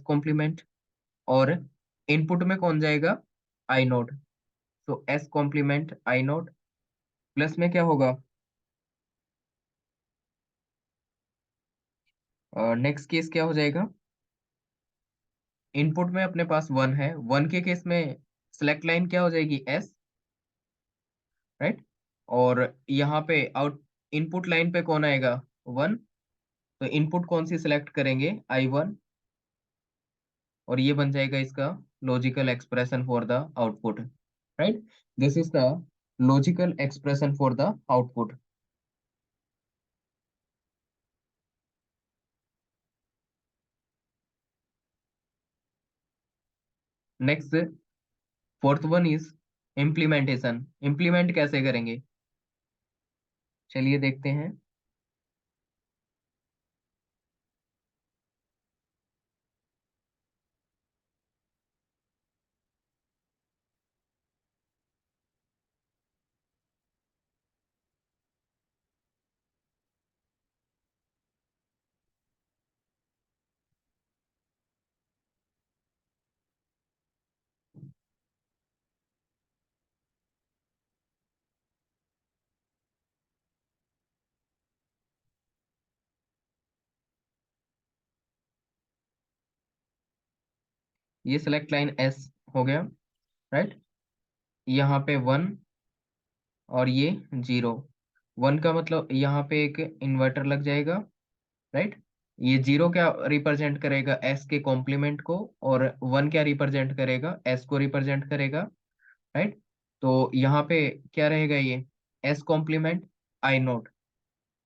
Speaker 1: कॉम्प्लीमेंट, और इनपुट में कौन जाएगा, आई नोट, तो s complement I note, plus में क्या होगा, नेक्स्ट केस क्या हो जाएगा, इनपुट में अपने पास 1 है, 1 के केस में सिलेक्ट लाइन क्या हो जाएगी, s, राइट? और यहाँ पे आउट इनपुट लाइन पे कौन आएगा, 1, तो इनपुट कौन सी सिलेक्ट करेंगे, I1, और ये बन जाएगा इसका logical expression for the output, right? This is the logical expression for the output. Next fourth one is implementation. Implement कैसे करेंगे, चलिए देखते हैं। ये सिलेक्ट लाइन एस हो गया, राइट। यहाँ पे 1 और ये 0। 1 का मतलब यहाँ पे एक इन्वर्टर लग जाएगा, राइट। ये 0 क्या रिप्रेजेंट करेगा, एस के कॉम्प्लीमेंट को, और 1 क्या रिप्रेजेंट करेगा, एस को रिप्रेजेंट करेगा, राइट। तो यहाँ पे क्या रहेगा, ये S complement I naught,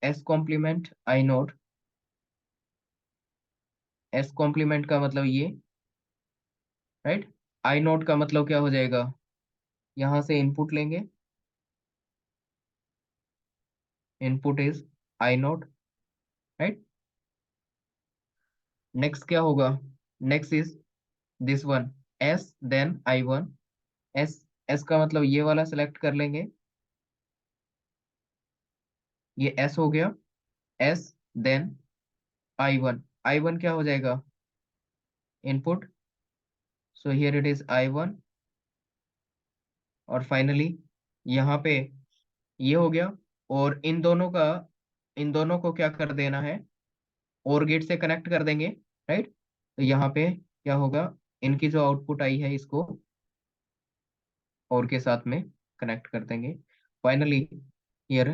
Speaker 1: S complement I naught. S complement का मतलब ये, राइट। आई नोट का मतलब क्या हो जाएगा, यहाँ से इनपुट लेंगे, input is I naught, right. Next क्या होगा, next is this one, S then I one. S, S का मतलब ये वाला सिलेक्ट कर लेंगे, ये एस हो गया, S then I one. I one क्या हो जाएगा, input, so here it is I one. और फाइनली यहाँ पे ये हो गया, और इन दोनों को क्या कर देना है, और गेट से कनेक्ट कर देंगे, राइट। तो यहाँ पे क्या होगा, इनकी जो आउटपुट आई है इसको और के साथ में कनेक्ट कर देंगे। Finally here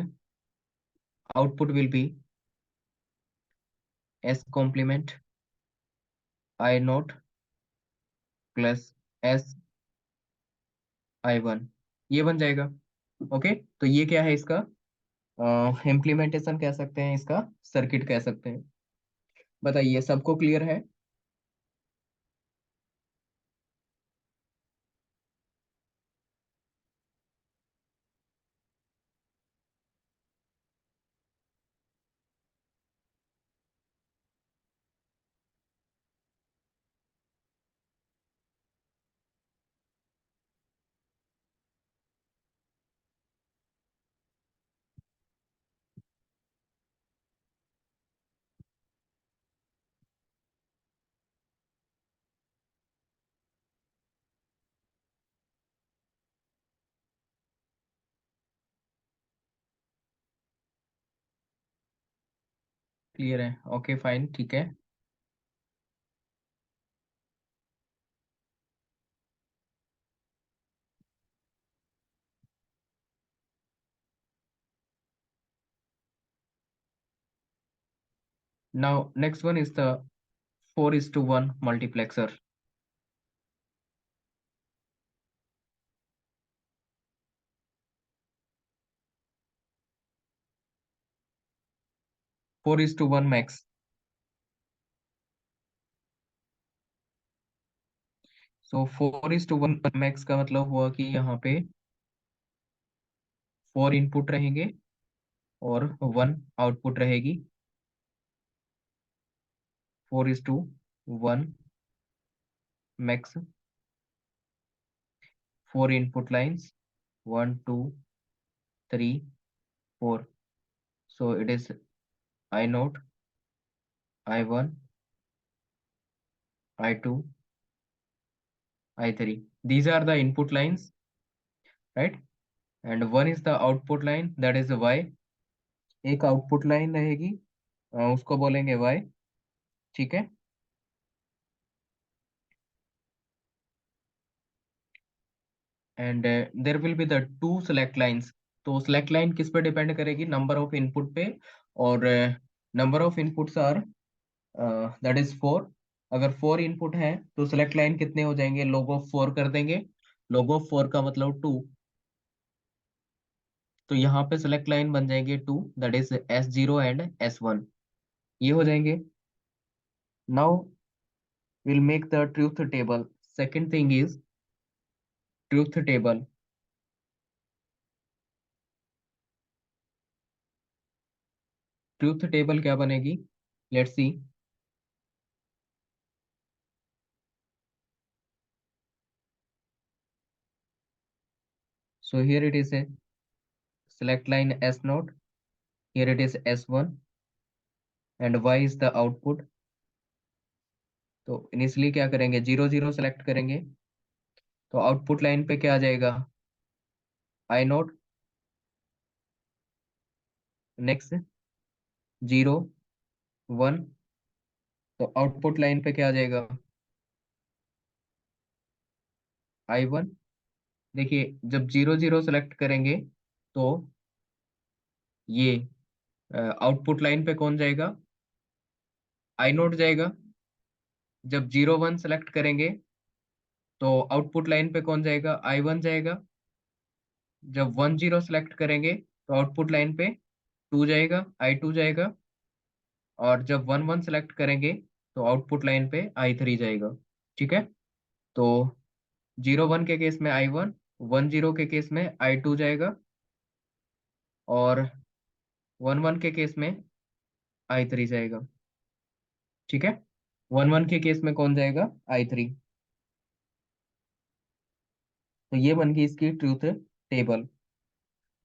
Speaker 1: output will be S complement I note plus S I one, ये बन जाएगा। ओके, तो ये क्या है इसका इम्प्लीमेंटेशन कह सकते हैं, इसका सर्किट कह सकते हैं। बताइए सबको क्लियर है। क्लियर है, ओके फाइन, ठीक है। Now next one is the 4:1 multiplexer. 4:1 max. So 4:1 max का मतलब हुआ कि यहाँ पे 4 इनपुट रहेंगे और 1 आउटपुट रहेगी। 4:1 mux, 4 input lines, 1 2 3 4। So it is I naught, I one, I two, I three. These are the input lines, right? And one is the output line, that is y। एक output line रहेगी, उसको बोलेंगे y, ठीक है। And there will be the two select lines. तो select line किस पे depend करेगी, नंबर ऑफ इनपुट पे। और number of inputs are that is 4। अगर 4 इनपुट है तो सेलेक्ट लाइन कितने हो जाएंगे, log ऑफ 4 कर देंगे। log ऑफ 4 का मतलब 2। तो यहाँ पे सेलेक्ट लाइन बन जाएंगे 2, that is S0 and S1, ये हो जाएंगे। Now will make the truth table. Second thing is truth table. Truth table क्या बनेगी, let's see. So here it is a select line S node. Here it is S1 and Y is the output. तो initially क्या करेंगे, 0 0 select करेंगे, तो output line पे क्या आ जाएगा, आई नोट। नेक्स्ट 0 1, तो आउटपुट लाइन पे क्या आ जाएगा, I1। देखिए जब 0 0 सेलेक्ट करेंगे तो ये आउटपुट लाइन पे कौन जाएगा, I0 जाएगा। जब 0 1 सेलेक्ट करेंगे तो आउटपुट लाइन पे कौन जाएगा, I1 जाएगा। जब 1 0 सेलेक्ट करेंगे तो आउटपुट लाइन पे 2 जाएगा, I2 जाएगा। और जब 1 1 सेलेक्ट करेंगे तो आउटपुट लाइन पे I3 जाएगा। ठीक है, तो 0 1 के केस में I1, 1 0 के केस में I2 जाएगा, और 1 1 के केस में I3 जाएगा। ठीक है, 1 1 के केस में कौन जाएगा, I3। तो ये बन गई इसकी truth table.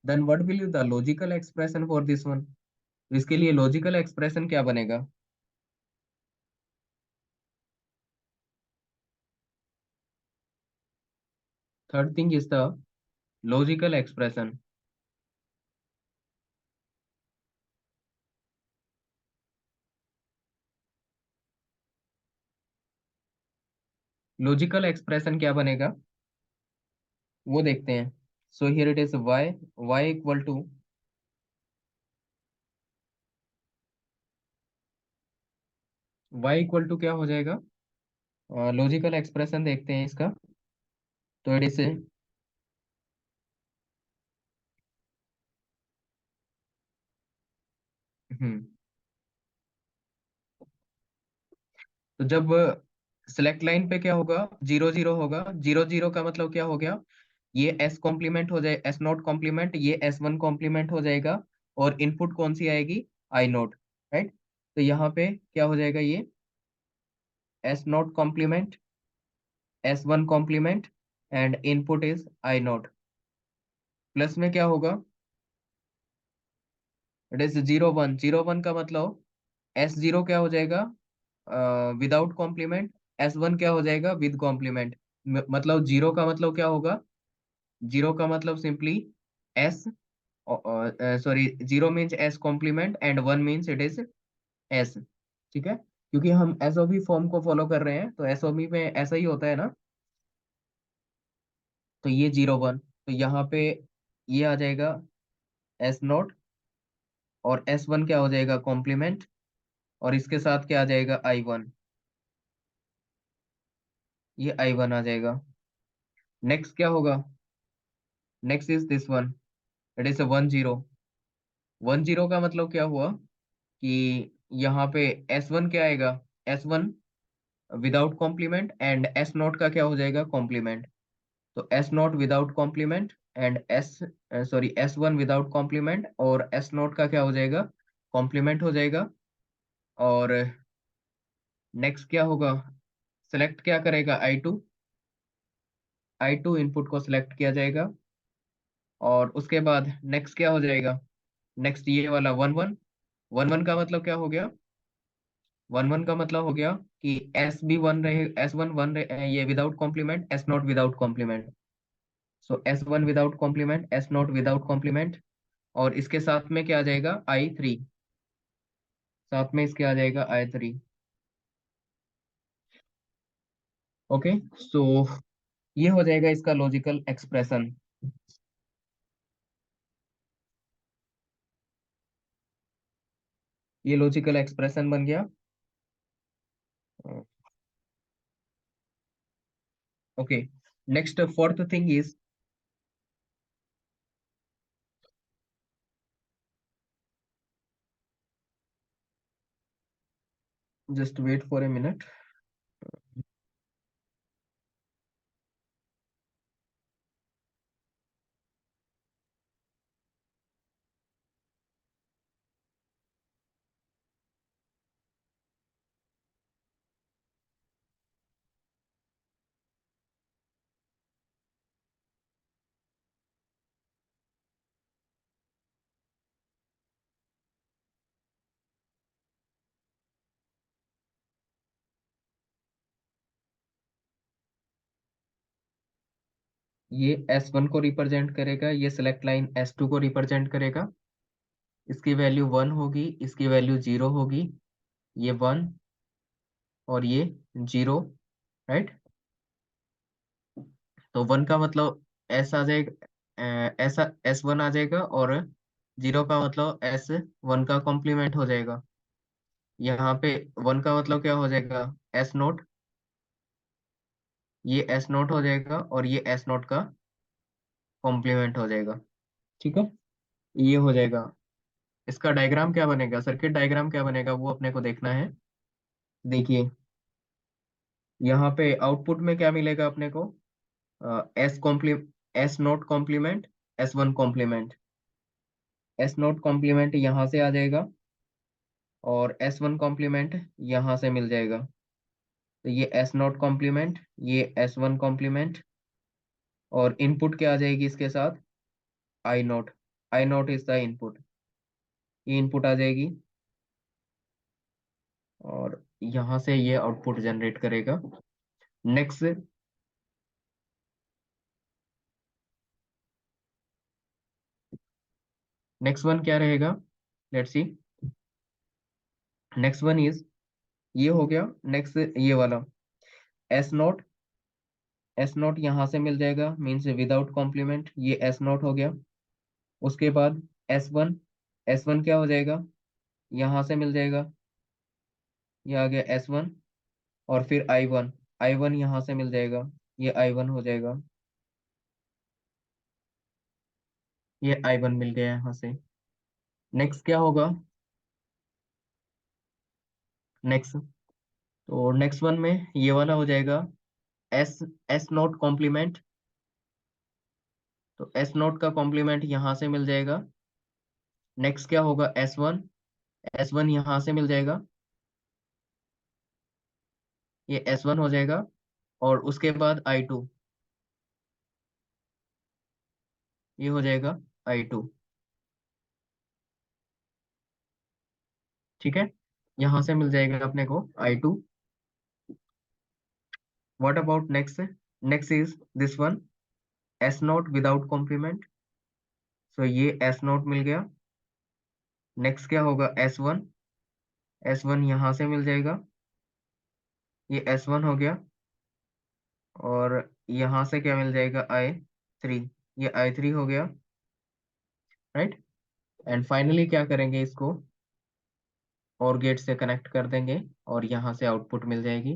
Speaker 1: Then what will the logical expression for this one. तो इसके लिए लॉजिकल एक्सप्रेशन क्या बनेगा। Third thing is the logical expression. Logical expression क्या बनेगा वो देखते हैं। So here it is y equal to, क्या हो जाएगा। लॉजिकल एक्सप्रेशन देखते हैं इसका। तो इट इज, हम्म तो जब सिलेक्ट लाइन पे क्या होगा, 0 0 होगा। 0 0 का मतलब क्या हो गया, ये S कॉम्प्लीमेंट हो जाए, S0 कॉम्प्लीमेंट, ये S1 कॉम्प्लीमेंट हो जाएगा। और इनपुट कौन सी आएगी, I0। राइट, तो यहाँ पे क्या हो जाएगा, ये S0 complement, S1 complement, and input is I0। Plus में क्या होगा, इट इज 0 1। 0 1 का मतलब S0 क्या हो जाएगा, विदाउट कॉम्प्लीमेंट। S1 क्या हो जाएगा, विद कॉम्प्लीमेंट। मतलब जीरो का मतलब क्या होगा, जीरो का मतलब simply S, sorry, zero means S complement and 1 means it is S। ठीक है, क्योंकि हम एसओबी फॉर्म को फॉलो कर रहे हैं, तो एसओबी में ऐसा ही होता है ना। तो ये 0 1, तो यहाँ पे ये आ जाएगा S0, और S1 क्या हो जाएगा, कॉम्प्लीमेंट। और इसके साथ क्या आ जाएगा, I1। ये I1 आ जाएगा। नेक्स्ट क्या होगा, next is this one, it is 1 0। 1 0 का मतलब क्या हुआ कि यहाँ पे S1 क्या आएगा, S1 without complement, and S0 का क्या हो जाएगा, कॉम्प्लीमेंट। तो S0 without complement, and S1 without complement, और S0 का क्या हो जाएगा, कॉम्प्लीमेंट हो जाएगा। और नेक्स्ट क्या होगा, सेलेक्ट क्या करेगा, I2। I2 इनपुट को सिलेक्ट किया जाएगा। और उसके बाद नेक्स्ट क्या हो जाएगा, नेक्स्ट ये वाला 1 1। 1 1 का मतलब क्या हो गया, 1 1 का मतलब हो गया कि S भी 1 रहे, S1 1 रहे, ये without complement, S0 without complement. So S1 without complement, S0 without complement. और इसके साथ में क्या आ जाएगा, I3। साथ में इसके आ जाएगा I3। ओके, सो ये हो जाएगा इसका लॉजिकल एक्सप्रेशन। ये लॉजिकल एक्सप्रेशन बन गया। Okay, next fourth thing is, just wait for a minute. ये S1 को रिप्रेजेंट करेगा, ये सिलेक्ट लाइन S2 को रिप्रेजेंट करेगा। इसकी वैल्यू 1 होगी, इसकी वैल्यू 0 होगी। ये 1 और ये 0। राइट, तो वन का मतलब एस आ जाएगा, ऐसा S1 आ जाएगा, और जीरो का मतलब S1 का कॉम्प्लीमेंट हो जाएगा। यहाँ पे वन का मतलब क्या हो जाएगा, S0, ये S0 हो जाएगा, और ये S0 का कॉम्प्लीमेंट हो जाएगा। ठीक है, ये हो जाएगा। इसका डायग्राम क्या बनेगा, सर्किट डायग्राम क्या बनेगा, वो अपने को देखना है। देखिए, यहाँ पे आउटपुट में क्या मिलेगा अपने को, S0 complement, S1 complement. S0 complement यहाँ से आ जाएगा, और S1 कॉम्प्लीमेंट यहाँ से मिल जाएगा। तो ये S0 कॉम्प्लीमेंट, ये S1 कॉम्प्लीमेंट, और इनपुट क्या आ जाएगी इसके साथ, I0। I0 is the input, ये इनपुट आ जाएगी, और यहाँ से ये आउटपुट जनरेट करेगा। नेक्स्ट, नेक्स्ट वन क्या रहेगा, let's see. Next one is, ये हो गया। नेक्स्ट ये वाला S0, S0 यहाँ से मिल जाएगा, मीन्स विदाउट कॉम्प्लीमेंट, ये S0 हो गया। उसके बाद S1, S1 क्या हो जाएगा, यहाँ से मिल जाएगा, ये आ गया S1। और फिर I1, I1 यहाँ से मिल जाएगा, ये I1 हो जाएगा, ये I1 मिल गया यहाँ से। नेक्स्ट क्या होगा, नेक्स्ट, तो नेक्स्ट वन में ये वाला हो जाएगा एस S0 कॉम्प्लीमेंट। तो S0 का कॉम्प्लीमेंट यहाँ से मिल जाएगा। नेक्स्ट क्या होगा, S1, S1 यहाँ से मिल जाएगा, ये S1 हो जाएगा। और उसके बाद I2, ये हो जाएगा I2। ठीक है, यहाँ से मिल जाएगा अपने को I2। What about next, next is this one S0 without complement. So ये S0 मिल गया। नेक्स्ट क्या होगा, S1, S1 यहाँ से मिल जाएगा, ये S1 हो गया। और यहाँ से क्या मिल जाएगा, I3, ये I3 हो गया, राइट। एंड फाइनली क्या करेंगे, इसको और गेट से कनेक्ट कर देंगे, और यहाँ से आउटपुट मिल जाएगी।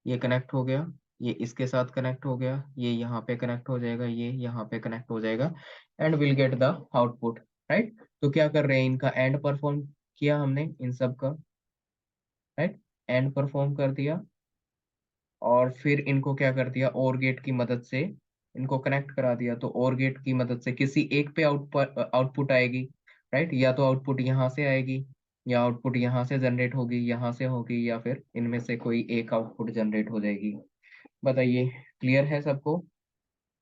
Speaker 1: ये कनेक्ट हो गया, ये इसके साथ कनेक्ट हो गया, ये यहाँ पे कनेक्ट हो जाएगा, ये यहाँ पे कनेक्ट हो जाएगा, and will get the output, right. तो क्या कर रहे हैं, इनका एंड परफॉर्म किया हमने इन सब का, राइट। एंड परफॉर्म कर दिया, और फिर इनको क्या कर दिया, और गेट की मदद से इनको कनेक्ट करा दिया। तो और गेट की मदद से किसी एक पे आउटपुट आएगी, राइट। या तो आउटपुट यहाँ से आएगी, या आउटपुट यहाँ से जनरेट होगी, यहाँ से होगी, या फिर इनमें से कोई एक आउटपुट जनरेट हो जाएगी। बताइए, क्लियर है सबको।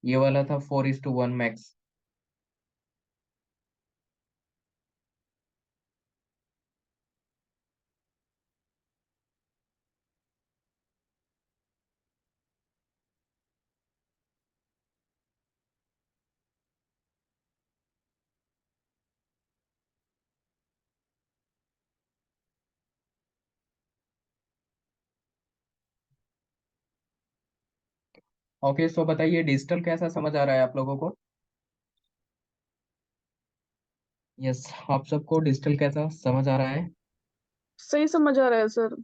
Speaker 1: ये वाला था 4:1 मैक्स। ओके, सो बताइए डिजिटल कैसा समझ आ रहा है आप लोगों को। यस, आप सबको डिजिटल कैसा समझ आ रहा है।
Speaker 2: सही समझ आ रहा है सर।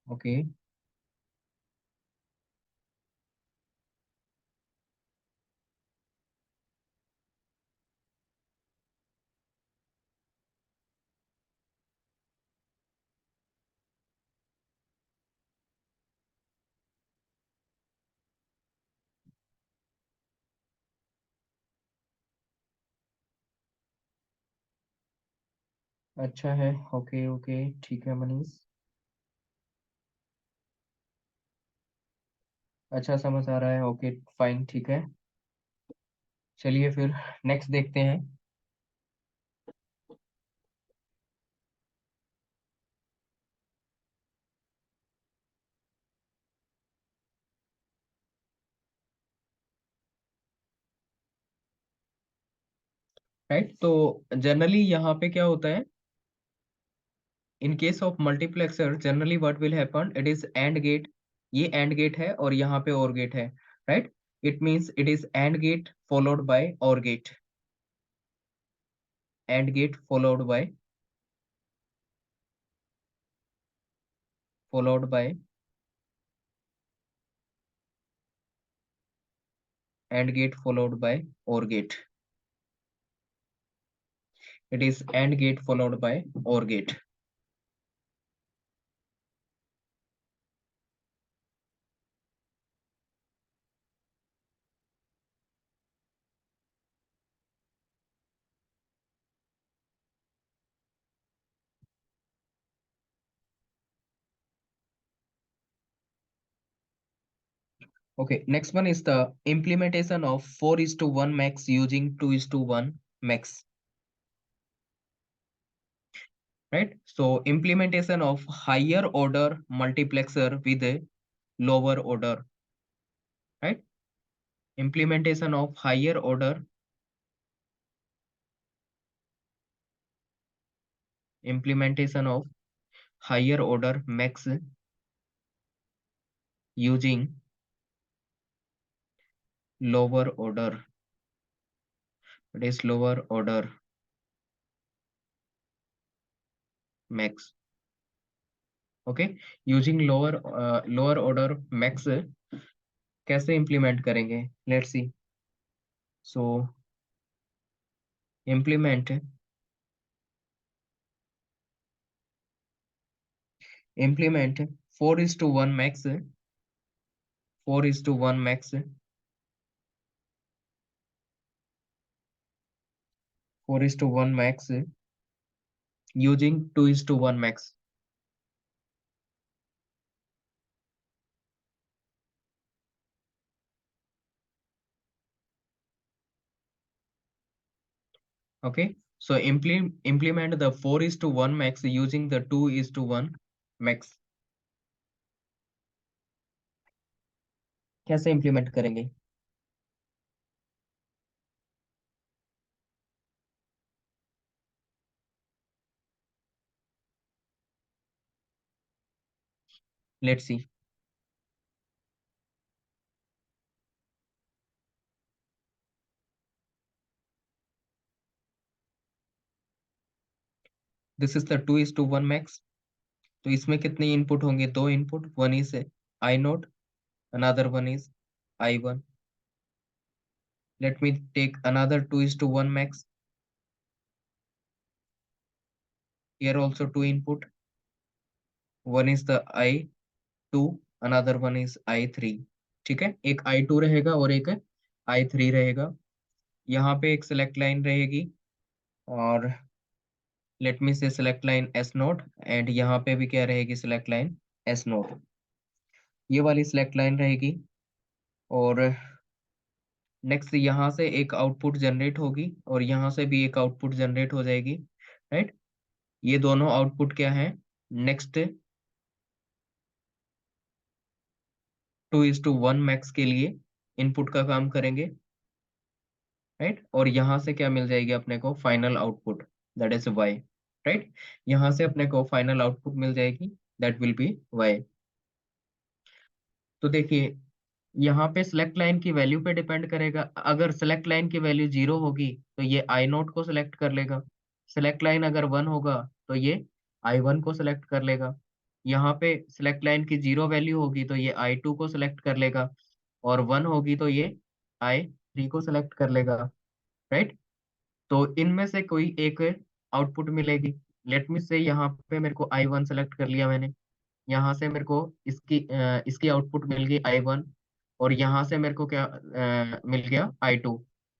Speaker 1: ओके, अच्छा है। ओके ओके, ठीक है मनीष, अच्छा समझ आ रहा है। ओके फाइन, ठीक है। चलिए फिर नेक्स्ट देखते हैं। राइट, तो जनरली यहाँ पे क्या होता है, in case of multiplexer generally what will happen, it is AND gate. ये एंड गेट है और यहाँ पे और गेट है, राइट? It means it is AND gate followed by OR gate, and gate followed by and gate followed by or gate. It is and gate followed by or gate. Okay, next one is the implementation of 4:1 max using 2:1 max, right? So implementation of higher order multiplexer with a lower order, right? Implementation of higher order max using lower order. It is lower order max. Okay, using lower order max कैसे implement करेंगे? Let's see. So implement 4:1 max, 4:1 max, 4:1 max using 2:1 max. Okay, so implement the 4:1 max using the 2:1 max. कैसे implement करेंगे? Let's see. This is the 2:1 max. तो इसमें कितने input होंगे? दो input, one is I note, another one is I1. Let me take another 2:1 max. Here also two input. One is the I2, another one is I3. ठीक है, एक I2 रहेगा और एक I3 रहेगा। यहाँ पे एक select लाइन रहेगी और let me say select line S note, and यहाँ पे भी क्या रहेगी? select line S note. ये वाली select लाइन रहेगी और नेक्स्ट यहाँ से एक आउटपुट जनरेट होगी और यहाँ से भी एक आउटपुट जनरेट हो जाएगी, राइट? ये दोनों आउटपुट क्या है? नेक्स्ट 2:1 मैक्स के लिए इनपुट का काम करेंगे, राइट? और यहाँ से क्या मिल जाएगी अपने को? Final output, that is Y, right? यहाँ से अपने को फाइनल आउटपुट मिल जाएगी, दैट विल बी वाई। तो देखिए यहाँ पे सिलेक्ट लाइन की वैल्यू पे डिपेंड करेगा। अगर सिलेक्ट लाइन की वैल्यू 0 होगी तो ये आई नोट को सिलेक्ट कर लेगा। सिलेक्ट लाइन अगर 1 होगा तो ये I1 को सिलेक्ट कर लेगा। यहाँ पे सिलेक्ट लाइन की 0 वैल्यू होगी तो ये I2 को सिलेक्ट कर लेगा और 1 होगी तो ये I3 को सिलेक्ट कर लेगा, राइट? तो इनमें से कोई एक आउटपुट मिलेगी। लेट मी से यहाँ पे मेरे को I1 सेलेक्ट कर लिया मैंने। यहाँ से मेरे को इसकी आउटपुट मिल गई I1 और यहाँ से मेरे को क्या मिल गया? I2।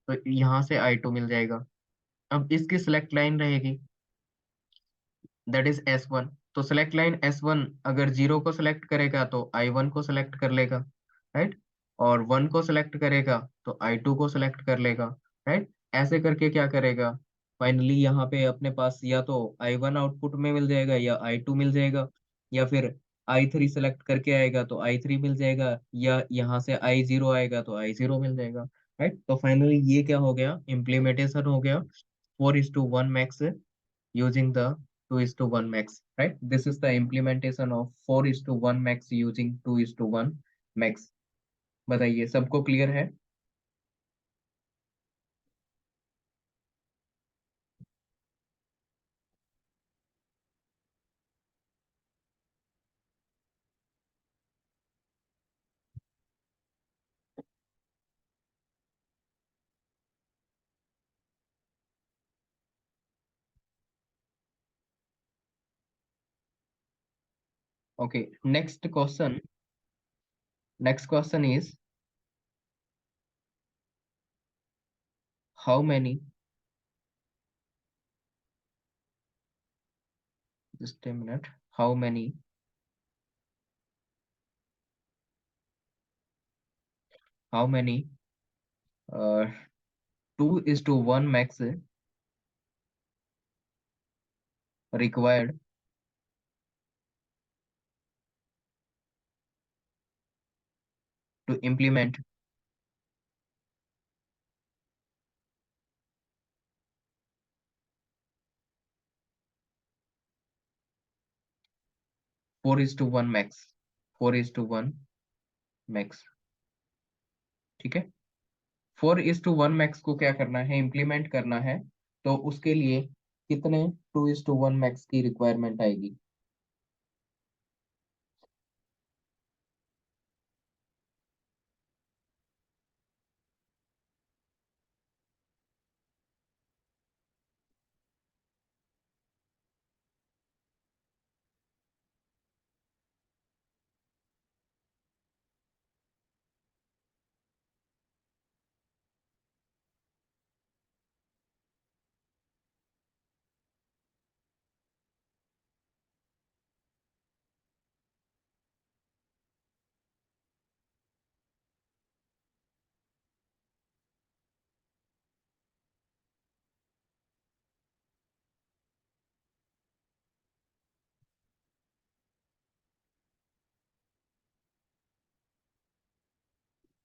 Speaker 1: तो यहाँ से I2 मिल जाएगा। अब इसकी सिलेक्ट लाइन रहेगी, दैट इज S1। तो सिलेक्ट लाइन S1 अगर 0 को सिलेक्ट करेगा तो I1 को सिलेक्ट कर लेगा, राइट? और 1 को सिलेक्ट करेगा तो I2 को सिलेक्ट कर लेगा, राइट? ऐसे करके क्या करेगा? फाइनली यहाँ पे अपने पास या तो I1 आउटपुट में मिल जाएगा या I2 मिल जाएगा, या फिर I3 सेलेक्ट करके आएगा तो I3 मिल जाएगा, या यहाँ से I0 आएगा तो I0 मिल जाएगा, राइट? तो फाइनली ये क्या हो गया? इम्प्लीमेंटेशन हो गया 4:1 max using the 2:1 max, right? This is the implementation of 4:1 max using 2:1 max. बताइए, सबको क्लियर है? Okay, next question is how many, just a minute, how many 2:1 max required to implement 4:1 max, 4:1 max, ठीक है? 4:1 max को क्या करना है, implement करना है, तो उसके लिए कितने 2:1 मैक्स की रिक्वायरमेंट आएगी?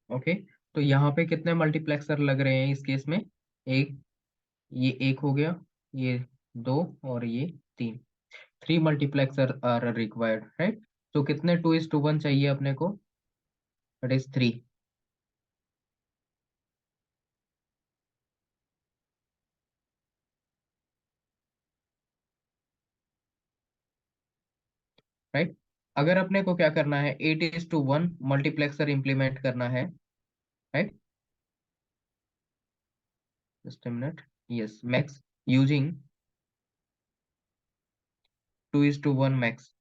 Speaker 1: ओके, तो यहाँ पे कितने मल्टीप्लेक्सर लग रहे हैं इस केस में? एक, ये एक हो गया, ये दो, और ये तीन। 3 मल्टीप्लेक्सर आर रिक्वायर्ड, राइट? तो कितने 2:1 चाहिए अपने को? It is 3, right? अगर अपने को क्या करना है, 8:1 मल्टीप्लेक्सर इंप्लीमेंट करना है, right? Just a minute, yes, max using 2:1 max,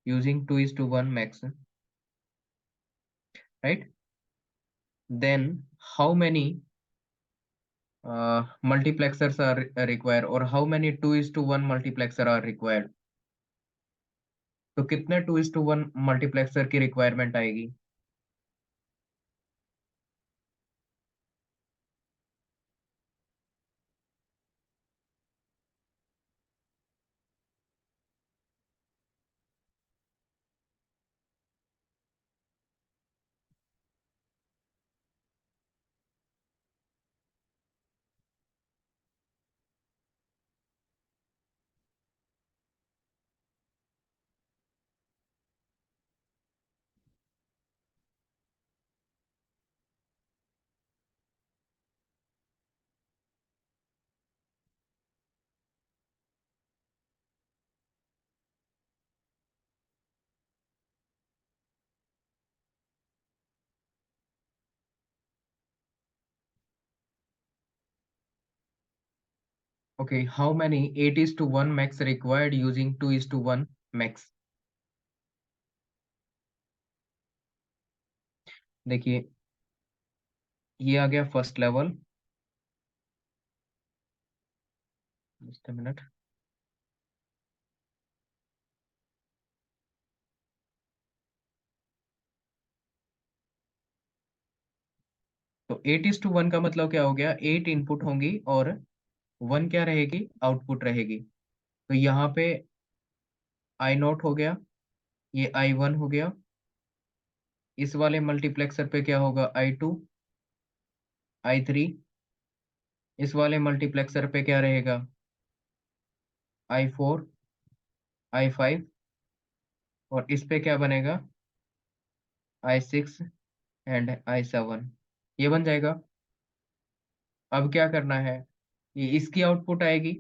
Speaker 1: using 2:1 max, right? Then how many multiplexers are required, or how many 2:1 multiplexer are required? तो कितने 2:1 मल्टीप्लेक्सर की रिक्वायरमेंट आएगी? Okay, how many 8:1 max required using 2:1 max? देखिए, ये आ गया first level, just a minute. तो 8:1 का मतलब क्या हो गया, 8 इनपुट होंगी और 1 क्या रहेगी, आउटपुट रहेगी। तो यहाँ पे I0 हो गया, ये I1 हो गया, इस वाले मल्टीप्लेक्सर पे क्या होगा, I2, I3, इस वाले मल्टीप्लेक्सर पे क्या रहेगा, I4, I5, और इस पे क्या बनेगा, I6 एंड I7। ये बन जाएगा। अब क्या करना है, ये इसकी आउटपुट आएगी,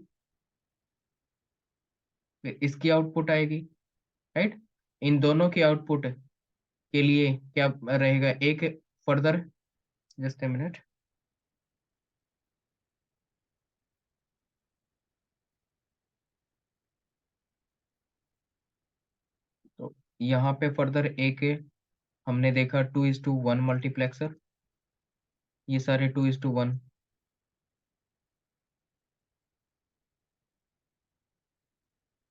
Speaker 1: फिर इसकी आउटपुट आएगी, राइट। इन दोनों की आउटपुट के लिए क्या रहेगा, एक फर्दर, जस्ट ए मिनट, तो यहाँ पे फर्दर एक हमने देखा 2:1 मल्टीप्लेक्सर, ये सारे 2:1,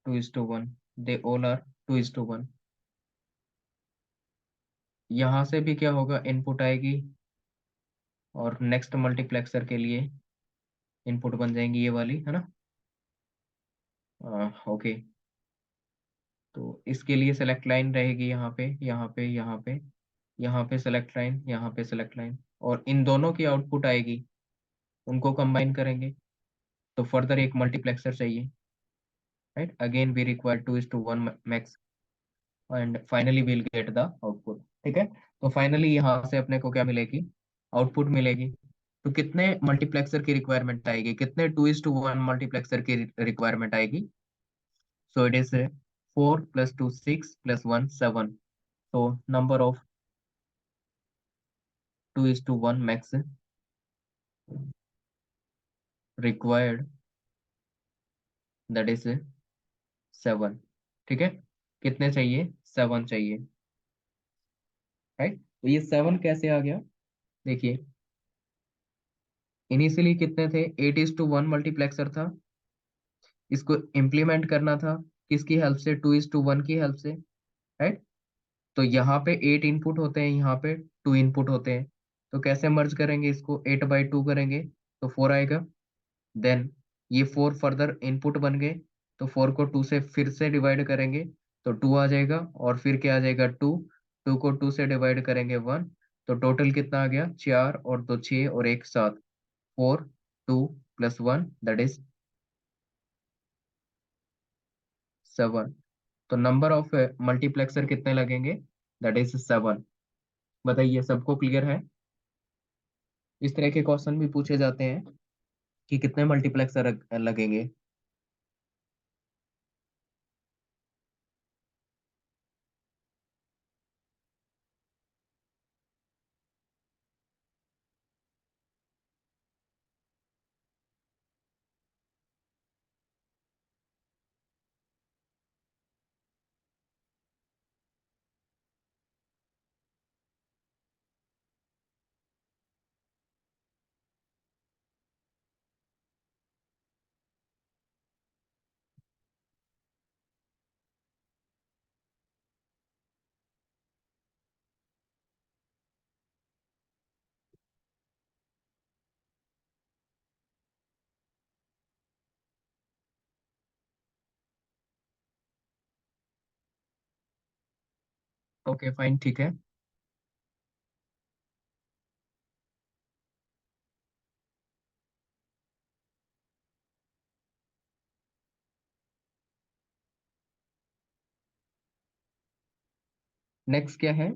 Speaker 1: 2:1, दे ऑल आर 2:1। यहाँ से भी क्या होगा, इनपुट आएगी, और नेक्स्ट मल्टीप्लेक्सर के लिए इनपुट बन जाएंगी ये वाली, है ना। ओके, तो इसके लिए सेलेक्ट लाइन रहेगी यहाँ पे, यहाँ पे, यहाँ पे, यहाँ पे सेलेक्ट लाइन, यहाँ पे सेलेक्ट लाइन, और इन दोनों की आउटपुट आएगी, उनको कंबाइन करेंगे, तो फर्दर एक मल्टीप्लेक्सर चाहिए, right. Again we require 2:1 mux, and finally we'll get the output. ठीक है, तो फाइनली यहाँ से अपने को क्या मिलेगी, आउटपुट मिलेगी। तो कितने मल्टीप्लेक्सर की रिक्वायरमेंट आएगी, कितने 2:1 मल्टीप्लेक्सर की रिक्वायरमेंट आएगी। सो it is 4 + 2 6 + 1 7। so number of 2:1 max required, that is 7। ठीक है, कितने चाहिए, 7 चाहिए, राइट। तो ये 7 कैसे आ गया, देखिए, इनिशियली कितने थे, 8:1 मल्टीप्लेक्सर था, इसको इम्प्लीमेंट करना था किसकी हेल्प से, 2:1 की हेल्प से, राइट। तो यहाँ पे 8 इनपुट होते हैं, यहाँ पे 2 इनपुट होते हैं, तो कैसे मर्ज करेंगे इसको, 8/2 करेंगे तो 4 आएगा। देन ये 4 फर्दर इनपुट बन गए, तो 4 को 2 से फिर से डिवाइड करेंगे, तो 2 आ जाएगा, और फिर क्या आ जाएगा, 2, 2 को 2 से डिवाइड करेंगे 1, तो टोटल कितना आ गया, 4 और 2 6 और 1 7, 4, 2 + 1 दैट इज 7। तो नंबर ऑफ मल्टीप्लेक्सर कितने लगेंगे, दैट इज 7। बताइए, सबको क्लियर है। इस तरह के क्वेश्चन भी पूछे जाते हैं कि कितने मल्टीप्लेक्सर लगेंगे। ओके फाइन, ठीक है। नेक्स्ट क्या है,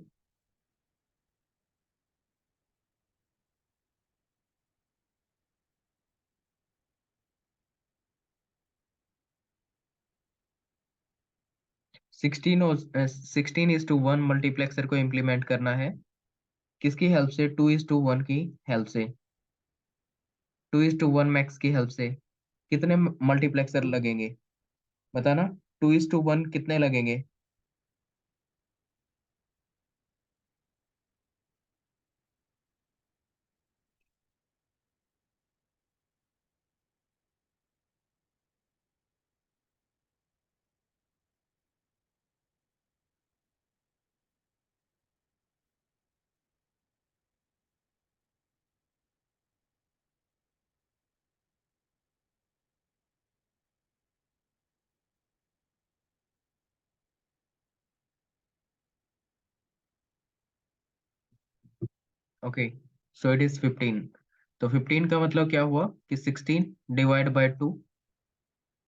Speaker 1: 16 और 16:1 मल्टीप्लेक्सर को इम्प्लीमेंट करना है, किसकी हेल्प से, 2:1 की हेल्प से, 2:1 मैक्स की हेल्प से। कितने मल्टीप्लेक्सर लगेंगे, बताना, 2:1 कितने लगेंगे। Okay, so it is 15। तो 15 का मतलब क्या हुआ कि 16 डिवाइड बाय 2,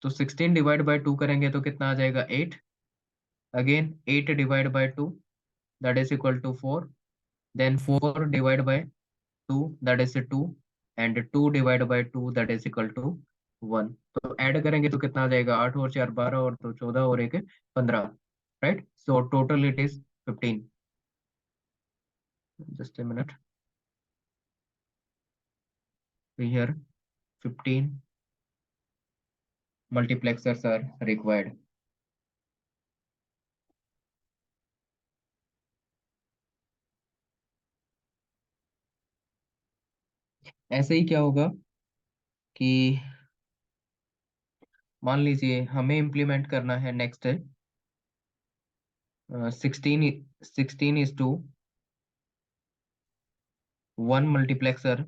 Speaker 1: तो 16 डिवाइड बाय 2 करेंगे तो कितना आ जाएगा 8। Again 8 divide by 2 that is equal to 4। Then 4 divide by 2 that is 2। And 2 divide by 2 that is equal to 1। तो ऐड करेंगे तो कितना आ जाएगा 8 और 4 12 और 2 14 और 1 15। Right, so total it is 15। Just a minute. Here 15 multiplexers are required. ऐसे ही क्या होगा कि मान लीजिए हमें इम्प्लीमेंट करना है next 16:1 multiplexer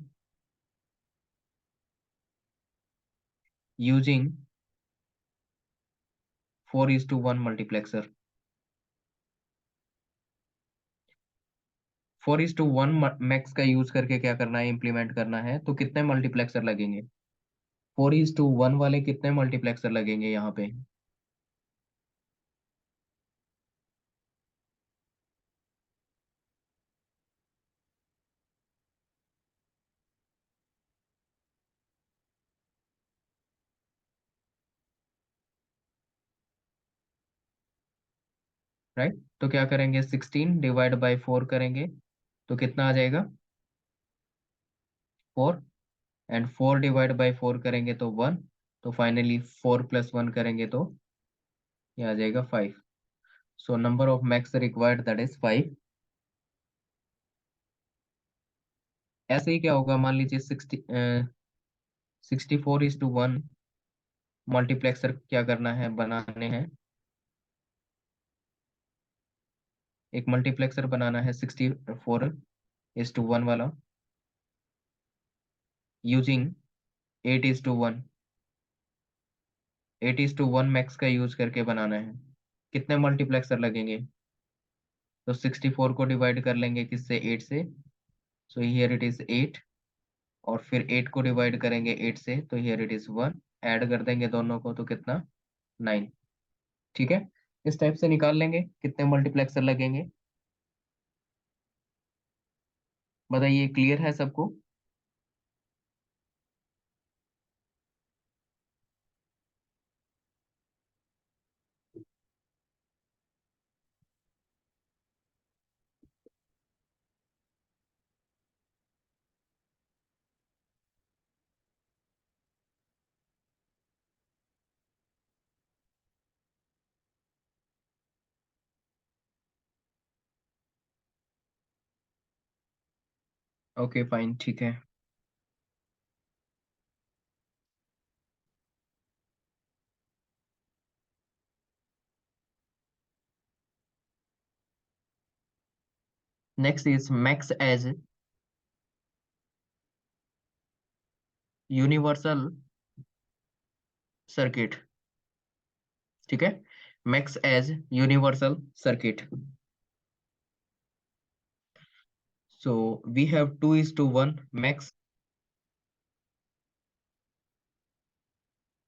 Speaker 1: using 4:1 multiplexer. 4:1 max का यूज करके क्या करना है, इम्प्लीमेंट करना है, तो कितने मल्टीप्लेक्सर लगेंगे? 4:1 वाले कितने मल्टीप्लेक्सर लगेंगे यहाँ पे? राइट, तो क्या करेंगे 16 डिवाइड बाई 4 करेंगे तो कितना आ जाएगा 4। एंड 4 डिवाइड बाई 4 करेंगे तो 1। तो फाइनली 4 प्लस 1 करेंगे तो ये आ जाएगा 5। सो number of max required that is 5। ऐसे ही क्या होगा, मान लीजिए 64:1 मल्टीप्लेक्सर क्या करना है, बनाने हैं। एक मल्टीप्लेक्सर बनाना है 64:1 वाला यूजिंग 8:1। 8:1 मैक्स का यूज करके बनाना है। कितने मल्टीप्लेक्सर लगेंगे? तो 64 को डिवाइड कर लेंगे किससे, 8 से। सो हियर इट इज 8। और फिर 8 को डिवाइड करेंगे 8 से तो हियर इट इज 1। ऐड कर देंगे दोनों को तो कितना, 9। ठीक है, इस टाइप से निकाल लेंगे कितने मल्टीप्लेक्सर लगेंगे। बताइए, क्लियर है सबको? ओके फाइन, ठीक है। Next is mux as universal circuit. ठीक है, mux as universal circuit. So we have 2:1 mux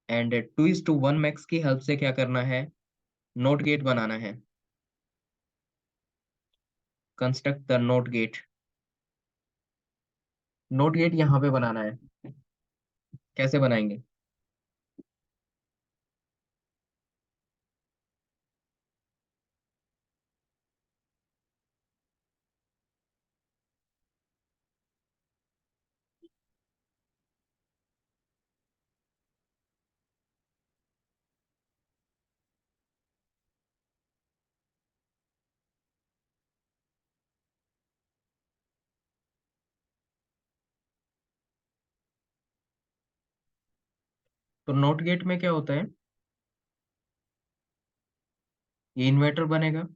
Speaker 1: and 2:1 mux की हेल्प से क्या करना है, नोट गेट बनाना है। Construct the not gate. Not gate यहाँ पे बनाना है, कैसे बनाएंगे? तो नोट गेट में क्या होता है, ये इन्वर्टर बनेगा,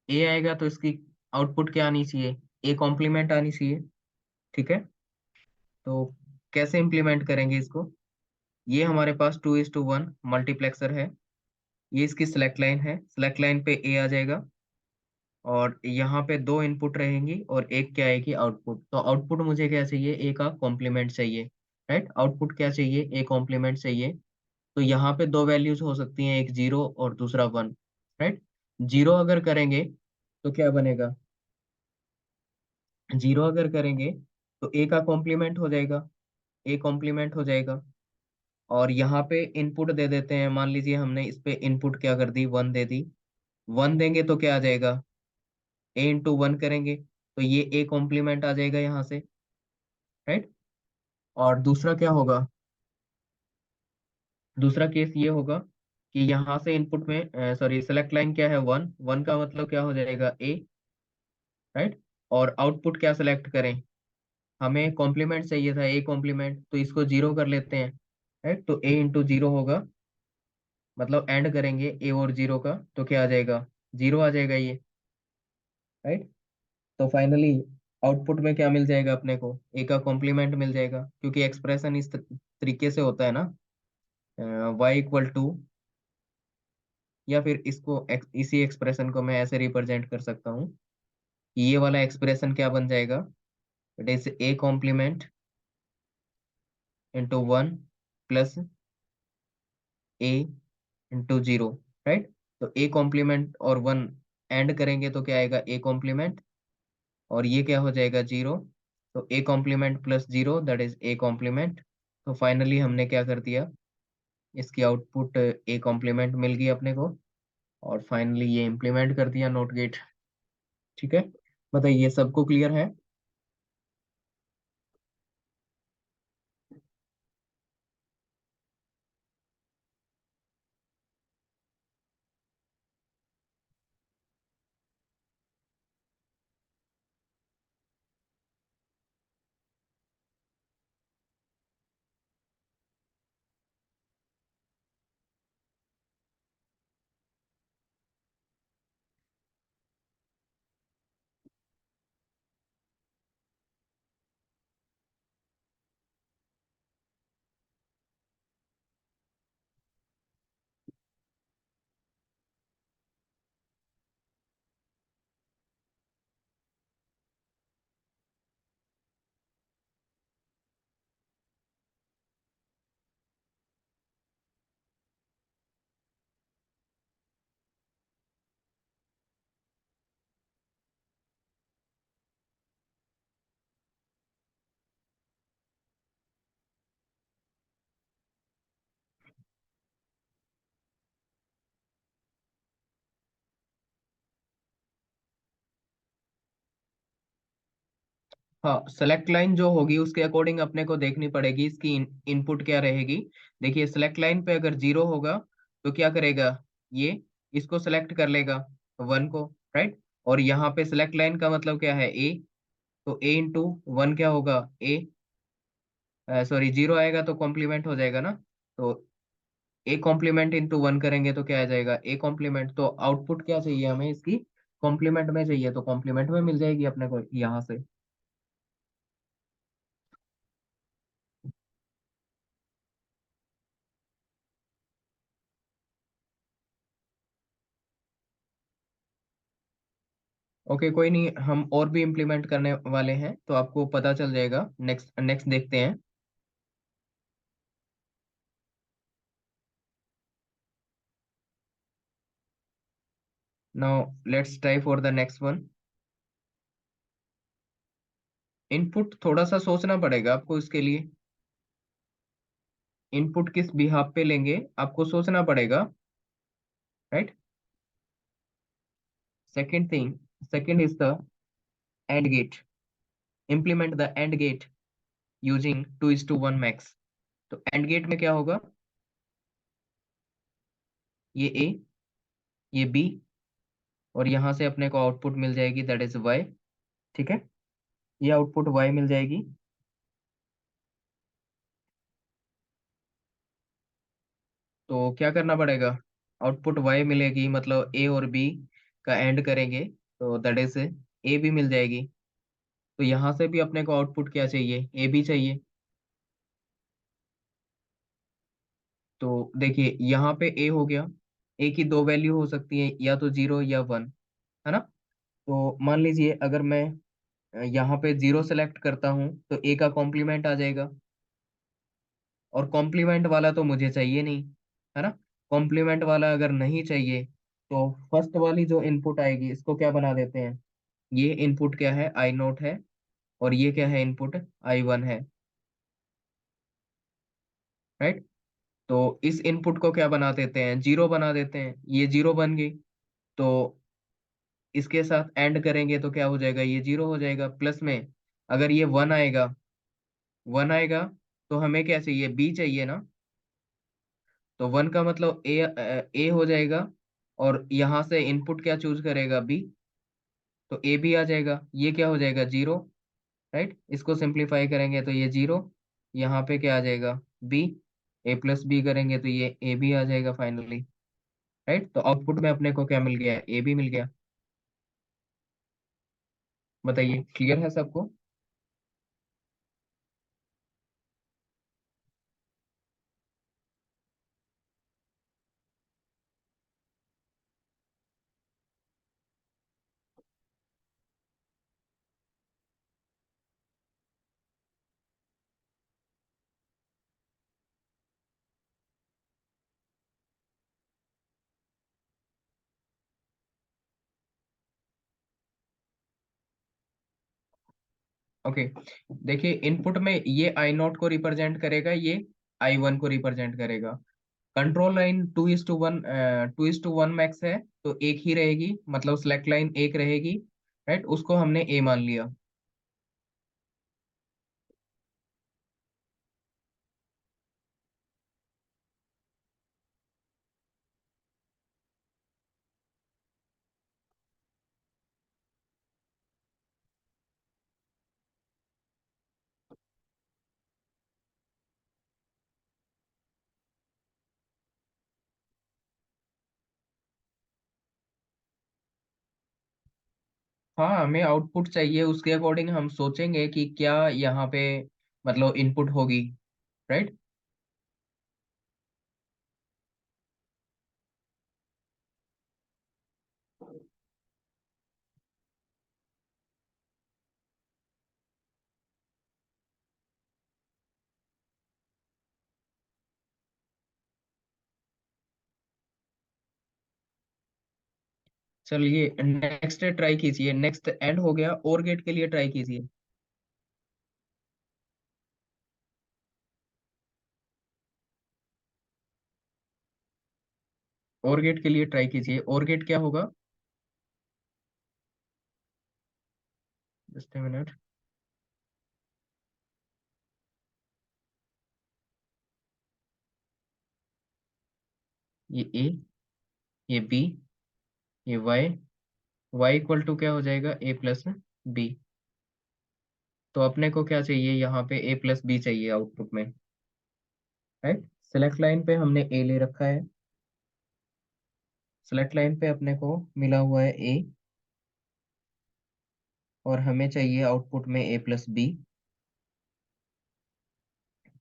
Speaker 1: ए आएगा तो इसकी आउटपुट क्या आनी चाहिए, ए कॉम्प्लीमेंट आनी चाहिए। ठीक है, तो कैसे इम्प्लीमेंट करेंगे इसको? ये हमारे पास 2:1 मल्टीप्लेक्सर है, ये इसकी सिलेक्ट लाइन है, सिलेक्ट लाइन पे ए आ जाएगा। और यहाँ पे दो इनपुट रहेंगी और एक क्या आएगी, आउटपुट। तो आउटपुट मुझे क्या चाहिए, ए का कॉम्प्लीमेंट चाहिए। राइट, आउटपुट क्या चाहिए, ए कॉम्प्लीमेंट चाहिए। तो यहाँ पे दो वैल्यूज हो सकती हैं, एक 0 और दूसरा 1, राइट। 0 अगर करेंगे तो क्या बनेगा, 0 अगर करेंगे तो ए का कॉम्प्लीमेंट हो जाएगा, ए कॉम्प्लीमेंट हो जाएगा। और यहाँ पे इनपुट दे देते हैं, मान लीजिए हमने इस पे इनपुट क्या कर दी, 1 दे दी। 1 देंगे तो क्या आ जाएगा, ए इंटू 1 करेंगे तो ये ए कॉम्प्लीमेंट आ जाएगा यहाँ से, राइट। और दूसरा क्या होगा, दूसरा केस ये होगा कि यहाँ से इनपुट में सॉरी सेलेक्ट लाइन क्या है, 1, 1 का मतलब क्या हो जाएगा, ए, राइट। और आउटपुट क्या सेलेक्ट करें, हमें कॉम्प्लीमेंट चाहिए था, ए कॉम्प्लीमेंट, तो इसको 0 कर लेते हैं, राइट। तो ए इंटू 0 होगा, मतलब एंड करेंगे ए और 0 का तो क्या आ जाएगा, 0 आ जाएगा ये, राइट। तो फाइनली आउटपुट में क्या मिल जाएगा अपने को, ए का कॉम्प्लीमेंट मिल जाएगा, क्योंकि एक्सप्रेशन इस तरीके से होता है ना, y इक्वल टू, या फिर इसको इसी एक्सप्रेशन को मैं ऐसे रिप्रेजेंट कर सकता हूँ कि ये वाला एक्सप्रेशन क्या बन जाएगा, it is A complement into 1 plus A into 0, right. तो ए कॉम्प्लीमेंट और 1 एंड करेंगे तो क्या आएगा, ए कॉम्प्लीमेंट, और ये क्या हो जाएगा, 0। तो A complement plus 0 that is A complement. तो फाइनली हमने क्या कर दिया, इसकी आउटपुट ए कॉम्प्लीमेंट मिल गई अपने को, और फाइनली ये इम्प्लीमेंट कर दिया नोट गेट। ठीक है, बताइए सबको क्लियर है। हाँ, सेलेक्ट लाइन जो होगी उसके अकॉर्डिंग अपने को देखनी पड़ेगी इसकी इनपुट क्या रहेगी। देखिए सेलेक्ट लाइन पे अगर 0 होगा तो क्या करेगा, ये इसको सेलेक्ट कर लेगा, 1 को, राइट। और यहाँ पे सेलेक्ट लाइन का मतलब क्या है, ए, तो ए इंटू 1 क्या होगा, ए, सॉरी 0 आएगा तो कॉम्प्लीमेंट हो जाएगा ना। तो ए कॉम्प्लीमेंट इंटू 1 करेंगे तो क्या आ जाएगा, ए कॉम्प्लीमेंट। तो आउटपुट क्या चाहिए हमें इसकी, कॉम्प्लीमेंट में चाहिए, तो कॉम्प्लीमेंट में मिल जाएगी अपने को यहाँ से। ओके, कोई नहीं, हम और भी इम्प्लीमेंट करने वाले हैं तो आपको पता चल जाएगा। नेक्स्ट नेक्स्ट देखते हैं। Now let's try for the next one. Input थोड़ा सा सोचना पड़ेगा आपको इसके लिए, इनपुट किस बिहाफ पे लेंगे आपको सोचना पड़ेगा, right. Second thing, second is the and gate, implement the AND gate using 2:1 max। तो AND गेट में क्या होगा, ये A, ये B, और यहाँ से अपने को आउटपुट मिल जाएगी दैट इज Y। ठीक है, ये आउटपुट Y मिल जाएगी। तो क्या करना पड़ेगा, आउटपुट Y मिलेगी, मतलब A और B का एंड करेंगे तो दैट इज A भी मिल जाएगी। तो यहाँ से भी अपने को आउटपुट क्या चाहिए, A भी चाहिए। तो देखिए यहाँ पे A हो गया, A की दो वैल्यू हो सकती है, या तो 0 या 1, है ना। तो मान लीजिए अगर मैं यहाँ पे 0 सेलेक्ट करता हूँ तो ए का कॉम्प्लीमेंट आ जाएगा, और कॉम्प्लीमेंट वाला तो मुझे चाहिए नहीं, है ना। कॉम्प्लीमेंट वाला अगर नहीं चाहिए तो फर्स्ट वाली जो इनपुट आएगी इसको क्या बना देते हैं, ये इनपुट क्या है, आई नोट है, और ये क्या है, इनपुट आई वन है। राइट। तो इस इनपुट को क्या बना देते हैं, जीरो बना देते हैं, ये जीरो बन गई। तो इसके साथ एंड करेंगे तो क्या हो जाएगा, ये जीरो हो जाएगा। प्लस में अगर ये वन आएगा, वन आएगा तो हमें क्या चाहिए, बी चाहिए ना। तो वन का मतलब ए हो जाएगा, और यहाँ से इनपुट क्या चूज करेगा, बी। तो ए भी आ जाएगा, ये क्या हो जाएगा, जीरो। राइट, इसको सिंप्लीफाई करेंगे तो ये जीरो, यहाँ पे क्या आ जाएगा, बी। ए प्लस बी करेंगे तो ये ए भी आ जाएगा फाइनली। राइट, तो आउटपुट में अपने को क्या मिल गया, ए भी मिल गया। बताइए, क्लियर है सबको। ओके, देखिए इनपुट में ये आई नॉट को रिप्रेजेंट करेगा, ये आई वन को रिप्रेजेंट करेगा। कंट्रोल लाइन 2:1, 2:1 मैक्स है, तो एक ही रहेगी, मतलब सिलेक्ट लाइन एक रहेगी। राइट, उसको हमने ए मान लिया। हाँ, हमें आउटपुट चाहिए, उसके अकॉर्डिंग हम सोचेंगे कि क्या यहाँ पे मतलब इनपुट होगी। राइट। चलिए नेक्स्ट ट्राई कीजिए, नेक्स्ट एंड हो गया, और गेट के लिए ट्राई कीजिए। और गेट के लिए ट्राई कीजिए, और गेट क्या होगा, जस्ट ए मिनट। ये ए, ये बी, ये वाई, वाई इक्वल टू क्या हो जाएगा, ए प्लस बी। तो अपने को क्या चाहिए, यहाँ पे ए प्लस बी चाहिए आउटपुट में। राइट, सेलेक्ट लाइन पे हमने ए ले रखा है, सेलेक्ट लाइन पे अपने को मिला हुआ है ए, और हमें चाहिए आउटपुट में ए प्लस बी।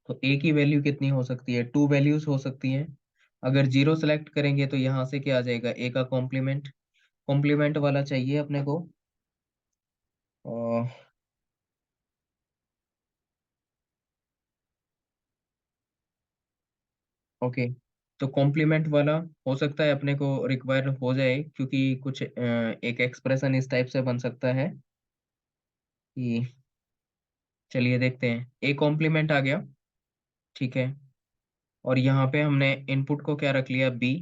Speaker 1: तो ए की वैल्यू कितनी हो सकती है, टू वैल्यूज हो सकती हैं। अगर जीरो सेलेक्ट करेंगे तो यहाँ से क्या आ जाएगा, ए का कॉम्प्लीमेंट, कॉम्प्लीमेंट वाला चाहिए अपने को। और ओके, तो कॉम्प्लीमेंट वाला हो सकता है अपने को रिक्वायर हो जाए, क्योंकि कुछ एक एक्सप्रेशन इस टाइप से बन सकता है कि, चलिए देखते हैं, ए कॉम्प्लीमेंट आ गया। ठीक है, और यहाँ पे हमने इनपुट को क्या रख लिया, बी।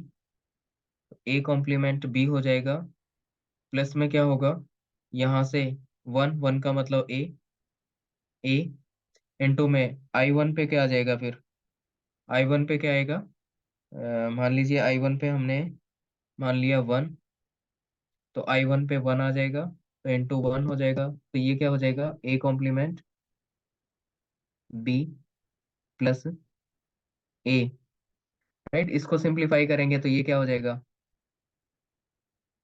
Speaker 1: ए कॉम्प्लीमेंट बी हो जाएगा, प्लस में क्या होगा, यहाँ से वन, वन का मतलब ए इंटू में आई वन पे क्या आ जाएगा फिर, आई वन पे क्या आएगा, मान लीजिए आई वन पे हमने मान लिया वन, तो आई वन पे वन आ जाएगा, तो इंटू वन हो जाएगा, तो ये क्या हो जाएगा, A complement B plus A. Right, इसको सिंप्लीफाई करेंगे तो ये क्या हो जाएगा,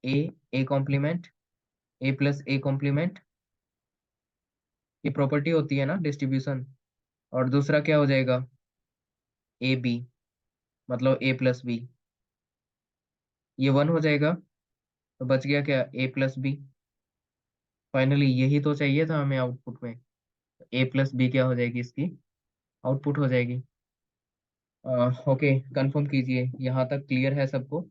Speaker 1: A, A complement A plus A complement, ये प्रॉपर्टी होती है ना डिस्ट्रीब्यूशन। और दूसरा क्या हो जाएगा, ए बी, मतलब ए प्लस बी, ये वन हो जाएगा, तो बच गया क्या, ए प्लस बी। फाइनली यही तो चाहिए था हमें आउटपुट में, ए प्लस बी क्या हो जाएगी, इसकी आउटपुट हो जाएगी। ओके, कंफर्म कीजिए, यहाँ तक क्लियर है सबको?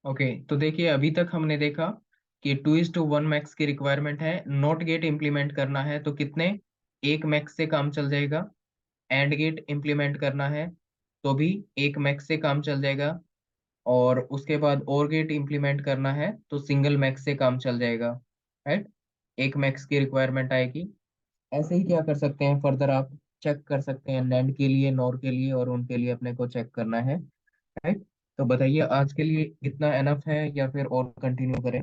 Speaker 1: ओके, तो देखिए अभी तक हमने देखा कि 2:1 मैक्स की रिक्वायरमेंट है, नॉट गेट इम्प्लीमेंट करना है तो कितने, एक मैक्स से काम चल जाएगा। एंड गेट इम्प्लीमेंट करना है तो भी एक मैक्स से काम चल जाएगा। और उसके बाद और गेट इम्प्लीमेंट करना है तो सिंगल मैक्स से काम चल जाएगा। राइट, एक मैक्स की रिक्वायरमेंट आएगी। ऐसे ही क्या कर सकते हैं फर्दर, आप चेक कर सकते हैं नैंड के लिए, नॉर के लिए, और उनके लिए अपने को चेक करना है। राइट, तो बताइए आज के लिए इतना एनफ है या फिर और कंटिन्यू करें?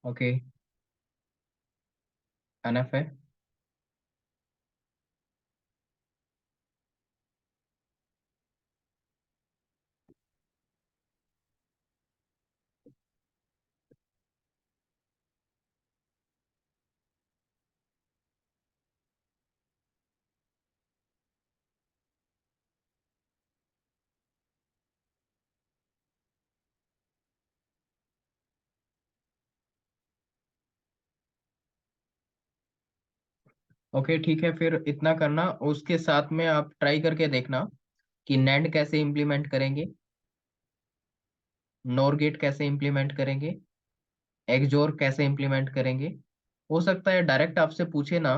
Speaker 1: ओके, एनफ है। ओके ठीक है, फिर इतना करना, उसके साथ में आप ट्राई करके देखना कि नैंड कैसे इम्प्लीमेंट करेंगे, नॉर गेट कैसे इम्प्लीमेंट करेंगे, एक्सोर कैसे इम्प्लीमेंट करेंगे। हो सकता है डायरेक्ट आपसे पूछे ना,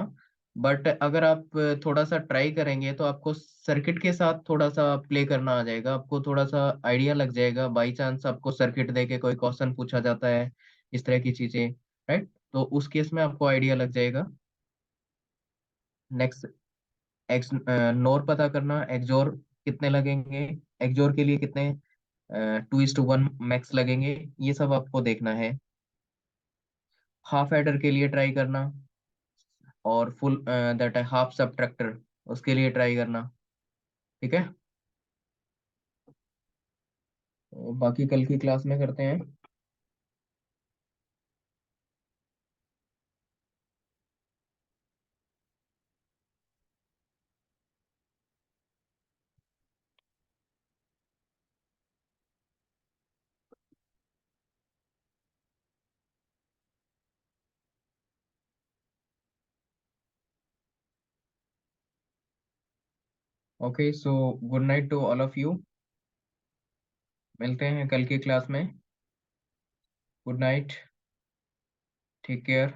Speaker 1: बट अगर आप थोड़ा सा ट्राई करेंगे तो आपको सर्किट के साथ थोड़ा सा प्ले करना आ जाएगा, आपको थोड़ा सा आइडिया लग जाएगा। बाई चांस आपको सर्किट दे के कोई क्वेश्चन पूछा जाता है, इस तरह की चीजें, राइट, तो उस केस में आपको आइडिया लग जाएगा। नेक्स्ट, एक्स नोर पता करना, एक्सोर कितने लगेंगे, एक्सोर के लिए कितने 2:1 मैक्स लगेंगे, ये सब आपको देखना है। हाफ एडर के लिए ट्राई करना, और फुल दैट है हाफ सबट्रैक्टर, उसके लिए ट्राई करना। ठीक है, तो बाकी कल की क्लास में करते हैं। Okay, so good night to all of you, मिलते हैं कल की क्लास में। Good night, take care.